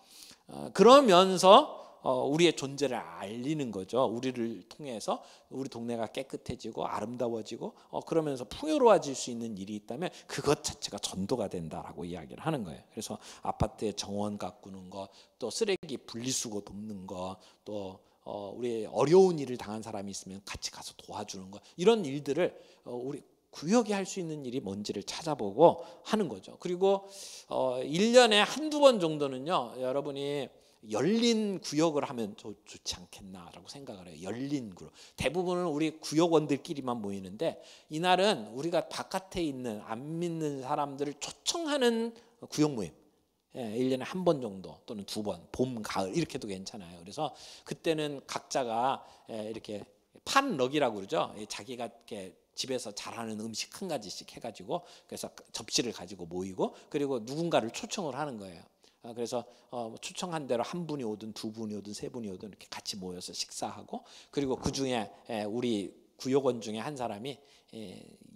그러면서 우리의 존재를 알리는 거죠. 우리를 통해서 우리 동네가 깨끗해지고 아름다워지고 그러면서 풍요로워질 수 있는 일이 있다면 그것 자체가 전도가 된다라고 이야기를 하는 거예요. 그래서 아파트에 정원 가꾸는 거, 또 쓰레기 분리수거 돕는 거, 또 우리 어려운 일을 당한 사람이 있으면 같이 가서 도와주는 거, 이런 일들을 우리 구역이 할 수 있는 일이 뭔지를 찾아보고 하는 거죠. 그리고 1년에 한두 번 정도는요, 여러분이 열린 구역을 하면 좋지 않겠나라고 생각을 해요. 열린 구역. 대부분은 우리 구역원들끼리만 모이는데, 이날은 우리가 바깥에 있는 안 믿는 사람들을 초청하는 구역 모임. 1년에 한 번 정도 또는 두 번, 봄, 가을 이렇게도 괜찮아요. 그래서 그때는 각자가 이렇게 팟럭이라고 그러죠. 자기가 이렇게 집에서 잘하는 음식 한 가지씩 해가지고, 그래서 접시를 가지고 모이고, 그리고 누군가를 초청을 하는 거예요. 그래서 초청한 대로 한 분이 오든 두 분이 오든 세 분이 오든 이렇게 같이 모여서 식사하고, 그리고 그 중에 우리 구역원 중에 한 사람이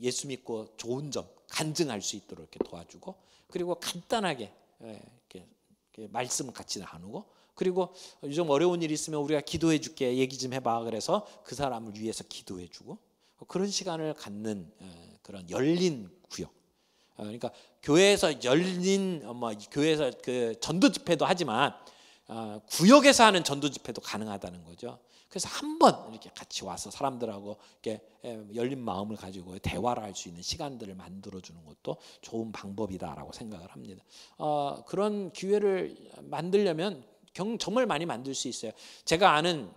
예수 믿고 좋은 점 간증할 수 있도록 이렇게 도와주고, 그리고 간단하게 이렇게 말씀 같이 나누고, 그리고 좀 어려운 일이 있으면 우리가 기도해 줄게, 얘기 좀 해봐. 그래서 그 사람을 위해서 기도해 주고, 그런 시간을 갖는 그런 열린 구역. 그러니까 교회에서 열린 교회에서 그 전도 집회도 하지만 구역에서 하는 전도 집회도 가능하다는 거죠. 그래서 한번 이렇게 같이 와서 사람들하고 이렇게 열린 마음을 가지고 대화를 할 수 있는 시간들을 만들어 주는 것도 좋은 방법이다라고 생각을 합니다. 그런 기회를 만들려면 정말 많이 만들 수 있어요. 제가 아는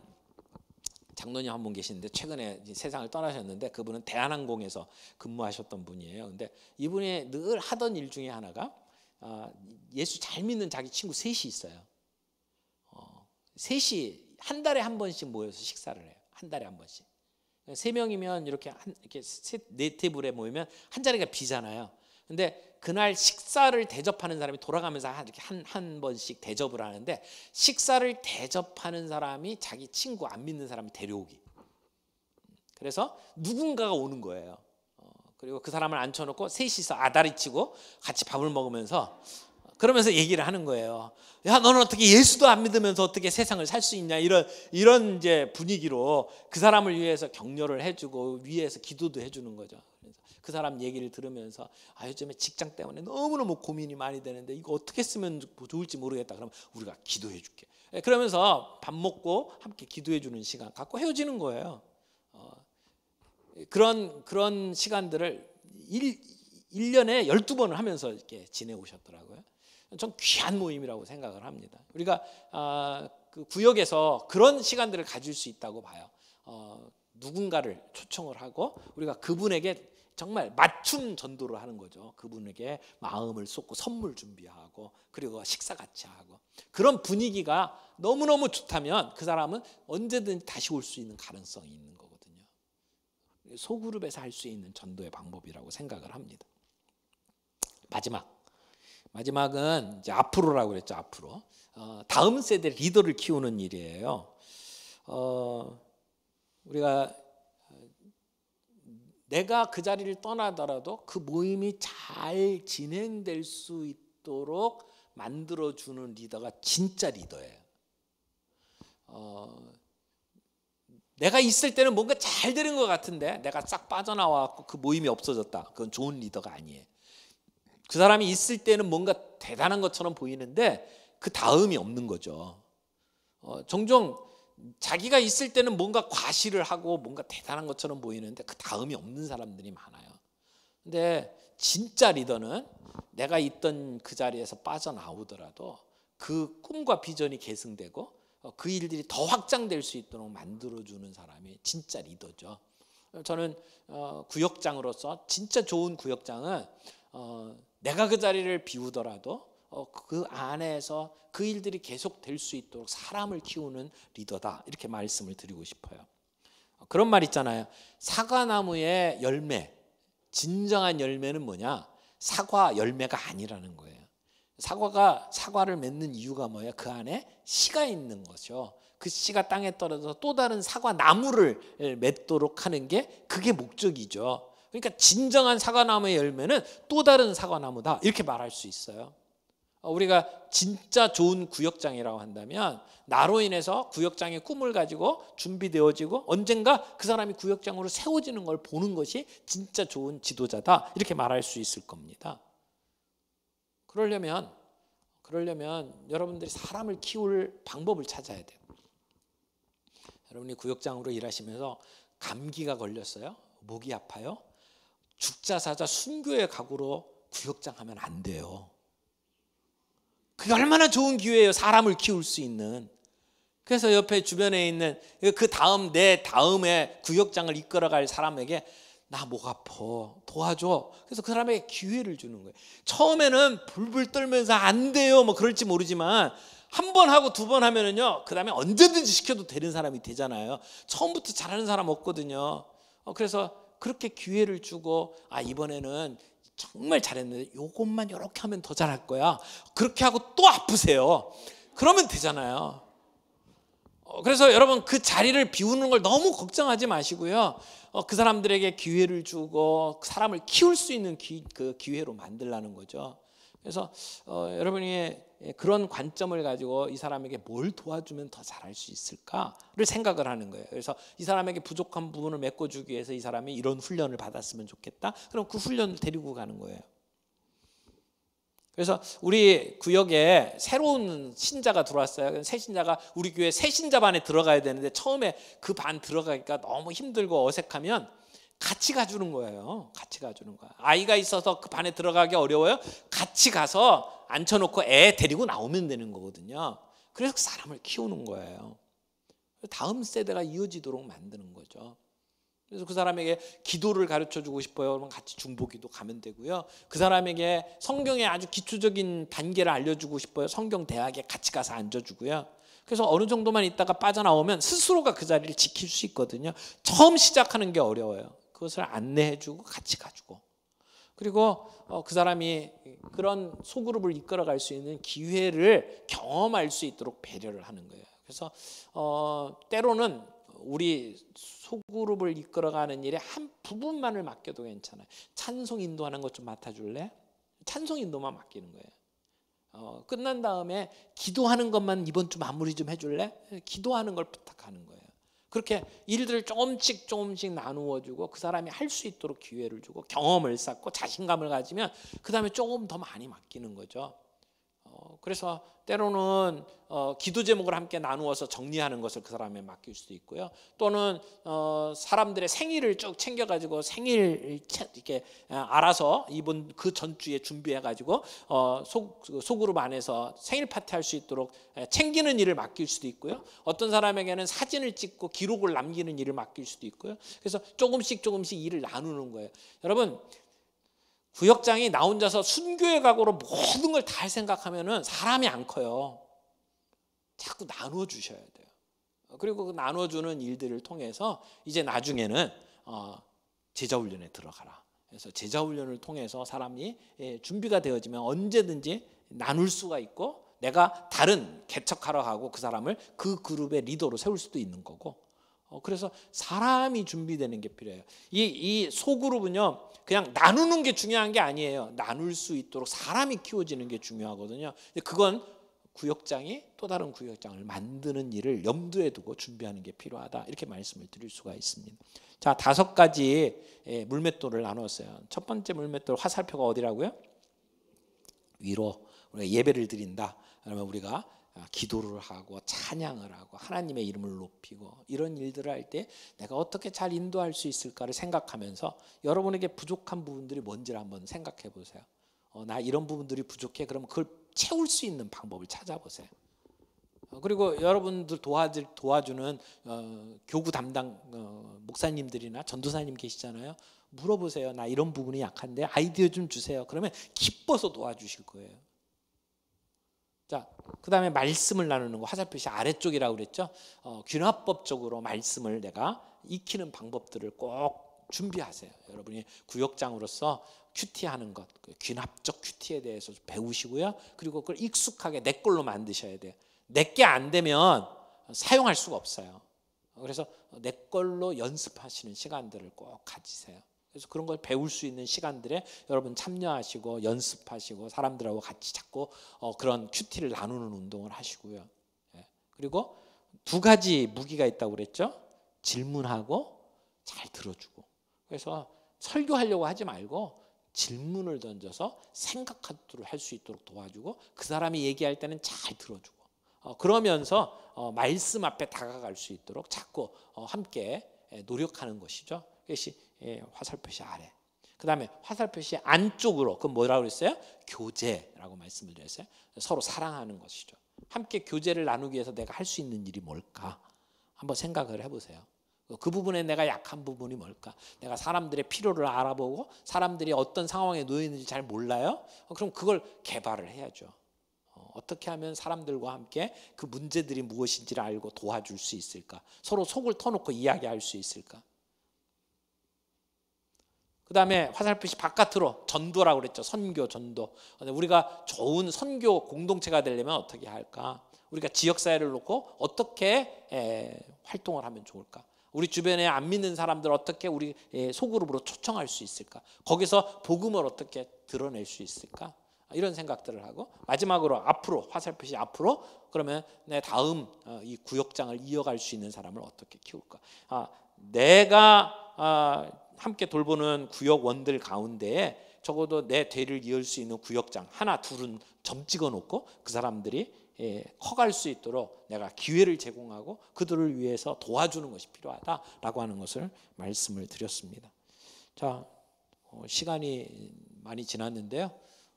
장로님 한 분 계시는데 최근에 세상을 떠나셨는데, 그분은 대한항공에서 근무하셨던 분이에요. 근데 이분이 늘 하던 일 중에 하나가 예수 잘 믿는 자기 친구 셋이 있어요. 셋이 한 달에 한 번씩 모여서 식사를 해요. 한 달에 한 번씩. 세 명이면 이렇게 네 테이블에 모이면 한 자리가 비잖아요. 근데 그날 식사를 대접하는 사람이 돌아가면서 이렇게 한 번씩 대접을 하는데, 식사를 대접하는 사람이 자기 친구 안 믿는 사람을 데려오기. 그래서 누군가가 오는 거예요. 그리고 그 사람을 앉혀놓고 셋이서 아다리치고 같이 밥을 먹으면서 그러면서 얘기를 하는 거예요. 야, 너는 어떻게 예수도 안 믿으면서 어떻게 세상을 살 수 있냐, 이런 이제 분위기로 그 사람을 위해서 격려를 해주고 위에서 기도도 해주는 거죠. 그 사람 얘기를 들으면서 요즘에 직장 때문에 너무너무 고민이 많이 되는데 이거 어떻게 쓰면 좋을지 모르겠다. 그러면 우리가 기도해 줄게. 그러면서 밥 먹고 함께 기도해 주는 시간 갖고 헤어지는 거예요. 그런 시간들을 1년에 12번을 하면서 이렇게 지내오셨더라고요. 전 귀한 모임이라고 생각을 합니다. 우리가 그 구역에서 그런 시간들을 가질 수 있다고 봐요. 누군가를 초청을 하고 우리가 그분에게 정말 맞춤 전도를 하는 거죠. 그분에게 마음을 쏟고 선물 준비하고 그리고 식사 같이 하고 그런 분위기가 너무너무 좋다면 그 사람은 언제든 다시 올 수 있는 가능성이 있는 거거든요. 소그룹에서 할 수 있는 전도의 방법이라고 생각을 합니다. 마지막은 이제 앞으로라고 그랬죠. 앞으로 다음 세대 리더를 키우는 일이에요. 우리가 내가 그 자리를 떠나더라도 그 모임이 잘 진행될 수 있도록 만들어주는 리더가 진짜 리더예요. 내가 있을 때는 뭔가 잘 되는 것 같은데 내가 싹 빠져나와서 그 모임이 없어졌다. 그건 좋은 리더가 아니에요. 그 사람이 있을 때는 뭔가 대단한 것처럼 보이는데 그 다음이 없는 거죠. 종종 자기가 있을 때는 뭔가 과시를 하고 뭔가 대단한 것처럼 보이는데 그 다음이 없는 사람들이 많아요. 근데 진짜 리더는 내가 있던 그 자리에서 빠져나오더라도 그 꿈과 비전이 계승되고 그 일들이 더 확장될 수 있도록 만들어주는 사람이 진짜 리더죠. 저는 구역장으로서 진짜 좋은 구역장은 내가 그 자리를 비우더라도 그 안에서 그 일들이 계속 될 수 있도록 사람을 키우는 리더다 이렇게 말씀을 드리고 싶어요. 그런 말 있잖아요. 사과나무의 열매, 진정한 열매는 뭐냐? 사과 열매가 아니라는 거예요. 사과를 맺는 이유가 뭐예요? 그 안에 씨가 있는 거죠. 그 씨가 땅에 떨어져서 또 다른 사과나무를 맺도록 하는 게 그게 목적이죠. 그러니까 진정한 사과나무의 열매는 또 다른 사과나무다 이렇게 말할 수 있어요. 우리가 진짜 좋은 구역장이라고 한다면 나로 인해서 구역장의 꿈을 가지고 준비되어지고 언젠가 그 사람이 구역장으로 세워지는 걸 보는 것이 진짜 좋은 지도자다 이렇게 말할 수 있을 겁니다. 그러려면 여러분들이 사람을 키울 방법을 찾아야 돼요. 여러분이 구역장으로 일하시면서 감기가 걸렸어요? 목이 아파요? 죽자 사자 순교의 각오로 구역장 하면 안 돼요. 그게 얼마나 좋은 기회예요. 사람을 키울 수 있는. 그래서 옆에 주변에 있는 내 다음에 구역장을 이끌어갈 사람에게 나 목 아파 도와줘. 그래서 그 사람에게 기회를 주는 거예요. 처음에는 불불 떨면서 안 돼요 뭐 그럴지 모르지만 한 번 하고 두 번 하면은요 그 다음에 언제든지 시켜도 되는 사람이 되잖아요. 처음부터 잘하는 사람 없거든요. 그래서 그렇게 기회를 주고 이번에는 정말 잘했는데 요것만 이렇게 하면 더 잘할 거야. 그렇게 하고 또 아프세요. 그러면 되잖아요. 그래서 여러분 그 자리를 비우는 걸 너무 걱정하지 마시고요. 그 사람들에게 기회를 주고 사람을 키울 수 있는 그 기회로 만들라는 거죠. 그래서 여러분이 그런 관점을 가지고 이 사람에게 뭘 도와주면 더 잘할 수 있을까를 생각을 하는 거예요. 그래서 이 사람에게 부족한 부분을 메꿔주기 위해서 이 사람이 이런 훈련을 받았으면 좋겠다. 그럼 그 훈련을 데리고 가는 거예요. 그래서 우리 구역에 새로운 신자가 들어왔어요. 새 신자가 우리 교회 새 신자반에 들어가야 되는데 처음에 그 반 들어가기가 너무 힘들고 어색하면 같이 가주는 거예요. 같이 가주는 거야. 아이가 있어서 그 반에 들어가기 어려워요. 같이 가서 앉혀놓고 애 데리고 나오면 되는 거거든요. 그래서 그 사람을 키우는 거예요. 다음 세대가 이어지도록 만드는 거죠. 그래서 그 사람에게 기도를 가르쳐주고 싶어요. 그러면 같이 중보기도 가면 되고요. 그 사람에게 성경의 아주 기초적인 단계를 알려주고 싶어요. 성경 대학에 같이 가서 앉아주고요. 그래서 어느 정도만 있다가 빠져나오면 스스로가 그 자리를 지킬 수 있거든요. 처음 시작하는 게 어려워요. 그것을 안내해주고 같이 가주고 그리고 그 사람이 그런 소그룹을 이끌어갈 수 있는 기회를 경험할 수 있도록 배려를 하는 거예요. 그래서 때로는 우리 소그룹을 이끌어가는 일에 한 부분만을 맡겨도 괜찮아요. 찬송 인도하는 것 좀 맡아줄래? 찬송 인도만 맡기는 거예요. 끝난 다음에 기도하는 것만 이번 주 마무리 좀 해줄래? 기도하는 걸 부탁하는 거예요. 그렇게 일들을 조금씩 나누어 주고 그 사람이 할 수 있도록 기회를 주고 경험을 쌓고 자신감을 가지면 그 다음에 조금 더 많이 맡기는 거죠. 그래서 때로는 기도 제목을 함께 나누어서 정리하는 것을 그 사람에 맡길 수도 있고요. 또는 사람들의 생일을 쭉 챙겨가지고 생일 이렇게 알아서 이번 그 전주에 준비해가지고 소그룹 안에서 생일 파티 할 수 있도록 챙기는 일을 맡길 수도 있고요. 어떤 사람에게는 사진을 찍고 기록을 남기는 일을 맡길 수도 있고요. 그래서 조금씩 일을 나누는 거예요. 여러분, 구역장이 나 혼자서 순교의 각오로 모든 걸 다 할 생각하면은 사람이 안 커요. 자꾸 나누어 주셔야 돼요. 그리고 그 나눠주는 일들을 통해서 이제 나중에는 제자훈련에 들어가라. 그래서 제자훈련을 통해서 사람이 준비가 되어지면 언제든지 나눌 수가 있고, 내가 다른 개척하러 가고 그 사람을 그 그룹의 리더로 세울 수도 있는 거고. 그래서 사람이 준비되는 게 필요해요. 이 소그룹은요, 그냥 나누는 게 중요한 게 아니에요. 나눌 수 있도록 사람이 키워지는 게 중요하거든요. 그건 구역장이 또 다른 구역장을 만드는 일을 염두에 두고 준비하는 게 필요하다, 이렇게 말씀을 드릴 수가 있습니다. 자, 5가지 물맷돌을 나눴어요. 첫 번째 물맷돌 화살표가 어디라고요? 위로. 우리가 예배를 드린다 그러면 우리가 기도를 하고 찬양을 하고 하나님의 이름을 높이고 이런 일들을 할 때 내가 어떻게 잘 인도할 수 있을까를 생각하면서 여러분에게 부족한 부분들이 뭔지를 한번 생각해 보세요. 나 이런 부분들이 부족해. 그럼 그걸 채울 수 있는 방법을 찾아보세요. 그리고 여러분들 도와주는 교구 담당 목사님들이나 전도사님 계시잖아요. 물어보세요. 나 이런 부분이 약한데 아이디어 좀 주세요. 그러면 기뻐서 도와주실 거예요. 자, 그 다음에 말씀을 나누는 거, 화살표시 아래쪽이라고 그랬죠. 균합법적으로 말씀을 내가 익히는 방법들을 꼭 준비하세요. 여러분이 구역장으로서 큐티하는 것, 균합적 큐티에 대해서 배우시고요. 그리고 그걸 익숙하게 내 걸로 만드셔야 돼요. 내게 안 되면 사용할 수가 없어요. 그래서 내 걸로 연습하시는 시간들을 꼭 가지세요. 그래서 그런 걸 배울 수 있는 시간들에 여러분 참여하시고 연습하시고 사람들하고 같이 자꾸 그런 큐티를 나누는 운동을 하시고요. 그리고 2가지 무기가 있다고 그랬죠. 질문하고 잘 들어주고. 그래서 설교하려고 하지 말고 질문을 던져서 생각하도록 할 수 있도록 도와주고, 그 사람이 얘기할 때는 잘 들어주고, 그러면서 말씀 앞에 다가갈 수 있도록 자꾸 함께 노력하는 것이죠. 그것이 화살표시 아래. 그 다음에 화살표시 안쪽으로, 그건 뭐라고 그랬어요? 교제라고 말씀을 드렸어요. 서로 사랑하는 것이죠. 함께 교제를 나누기 위해서 내가 할 수 있는 일이 뭘까? 한번 생각을 해보세요. 그 부분에 내가 약한 부분이 뭘까? 내가 사람들의 필요를 알아보고 사람들이 어떤 상황에 놓여 있는지 잘 몰라요? 그럼 그걸 개발을 해야죠. 어떻게 하면 사람들과 함께 그 문제들이 무엇인지를 알고 도와줄 수 있을까? 서로 속을 터놓고 이야기할 수 있을까? 그 다음에 화살표시 바깥으로 전도라고 그랬죠. 선교, 전도. 우리가 좋은 선교 공동체가 되려면 어떻게 할까? 우리가 지역사회를 놓고 어떻게 활동을 하면 좋을까? 우리 주변에 안 믿는 사람들 어떻게 우리 소그룹으로 초청할 수 있을까? 거기서 복음을 어떻게 드러낼 수 있을까? 이런 생각들을 하고, 마지막으로 앞으로, 화살표시 앞으로, 그러면 내 다음 이 구역장을 이어갈 수 있는 사람을 어떻게 키울까? 내가 함께 돌보는 구역원들 가운데에 적어도 내 대를 이을 수 있는 구역장 하나 둘은 점 찍어 놓고 그 사람들이 커갈 수 있도록 내가 기회를 제공하고 그들을 위해서 도와주는 것이 필요하다라고 하는 것을 말씀을 드렸습니다. 자, 시간이 많이 지났는데요.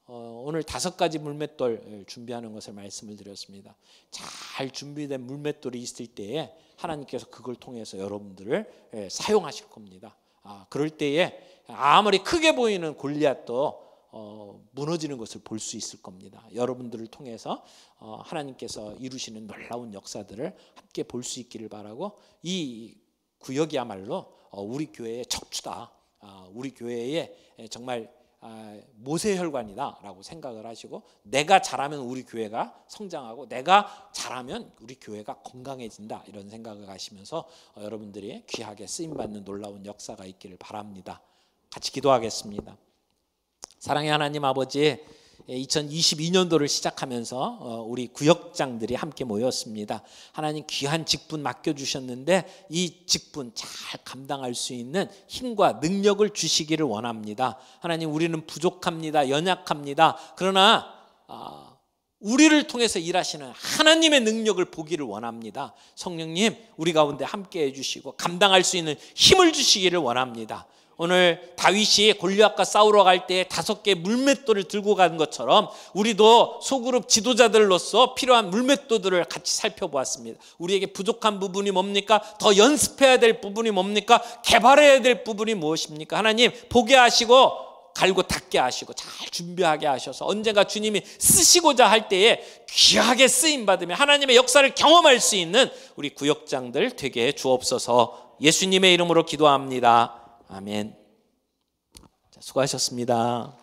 오늘 5가지 물맷돌 준비하는 것을 말씀을 드렸습니다. 잘 준비된 물맷돌이 있을 때에 하나님께서 그걸 통해서 여러분들을 사용하실 겁니다. 그럴 때에 아무리 크게 보이는 골리앗도 무너지는 것을 볼 수 있을 겁니다. 여러분들을 통해서 하나님께서 이루시는 놀라운 역사들을 함께 볼 수 있기를 바라고, 이 구역이야말로 우리 교회의 척추다, 우리 교회의 정말 모세혈관이다라고 생각을 하시고, 내가 잘하면 우리 교회가 성장하고 내가 잘하면 우리 교회가 건강해진다, 이런 생각을 하시면서 여러분들이 귀하게 쓰임받는 놀라운 역사가 있기를 바랍니다. 같이 기도하겠습니다. 사랑의 하나님 아버지, 2022년도를 시작하면서 우리 구역장들이 함께 모였습니다. 하나님 귀한 직분 맡겨주셨는데 이 직분 잘 감당할 수 있는 힘과 능력을 주시기를 원합니다. 하나님, 우리는 부족합니다. 연약합니다. 그러나 우리를 통해서 일하시는 하나님의 능력을 보기를 원합니다. 성령님, 우리 가운데 함께 해주시고 감당할 수 있는 힘을 주시기를 원합니다. 오늘 다윗이 골리앗과 싸우러 갈 때 5개의 물맷돌을 들고 간 것처럼 우리도 소그룹 지도자들로서 필요한 물맷돌들을 같이 살펴보았습니다. 우리에게 부족한 부분이 뭡니까? 더 연습해야 될 부분이 뭡니까? 개발해야 될 부분이 무엇입니까? 하나님, 보게 하시고 갈고 닦게 하시고 잘 준비하게 하셔서 언젠가 주님이 쓰시고자 할 때에 귀하게 쓰임받으며 하나님의 역사를 경험할 수 있는 우리 구역장들 되게 해 주옵소서. 예수님의 이름으로 기도합니다. 아멘. 수고하셨습니다.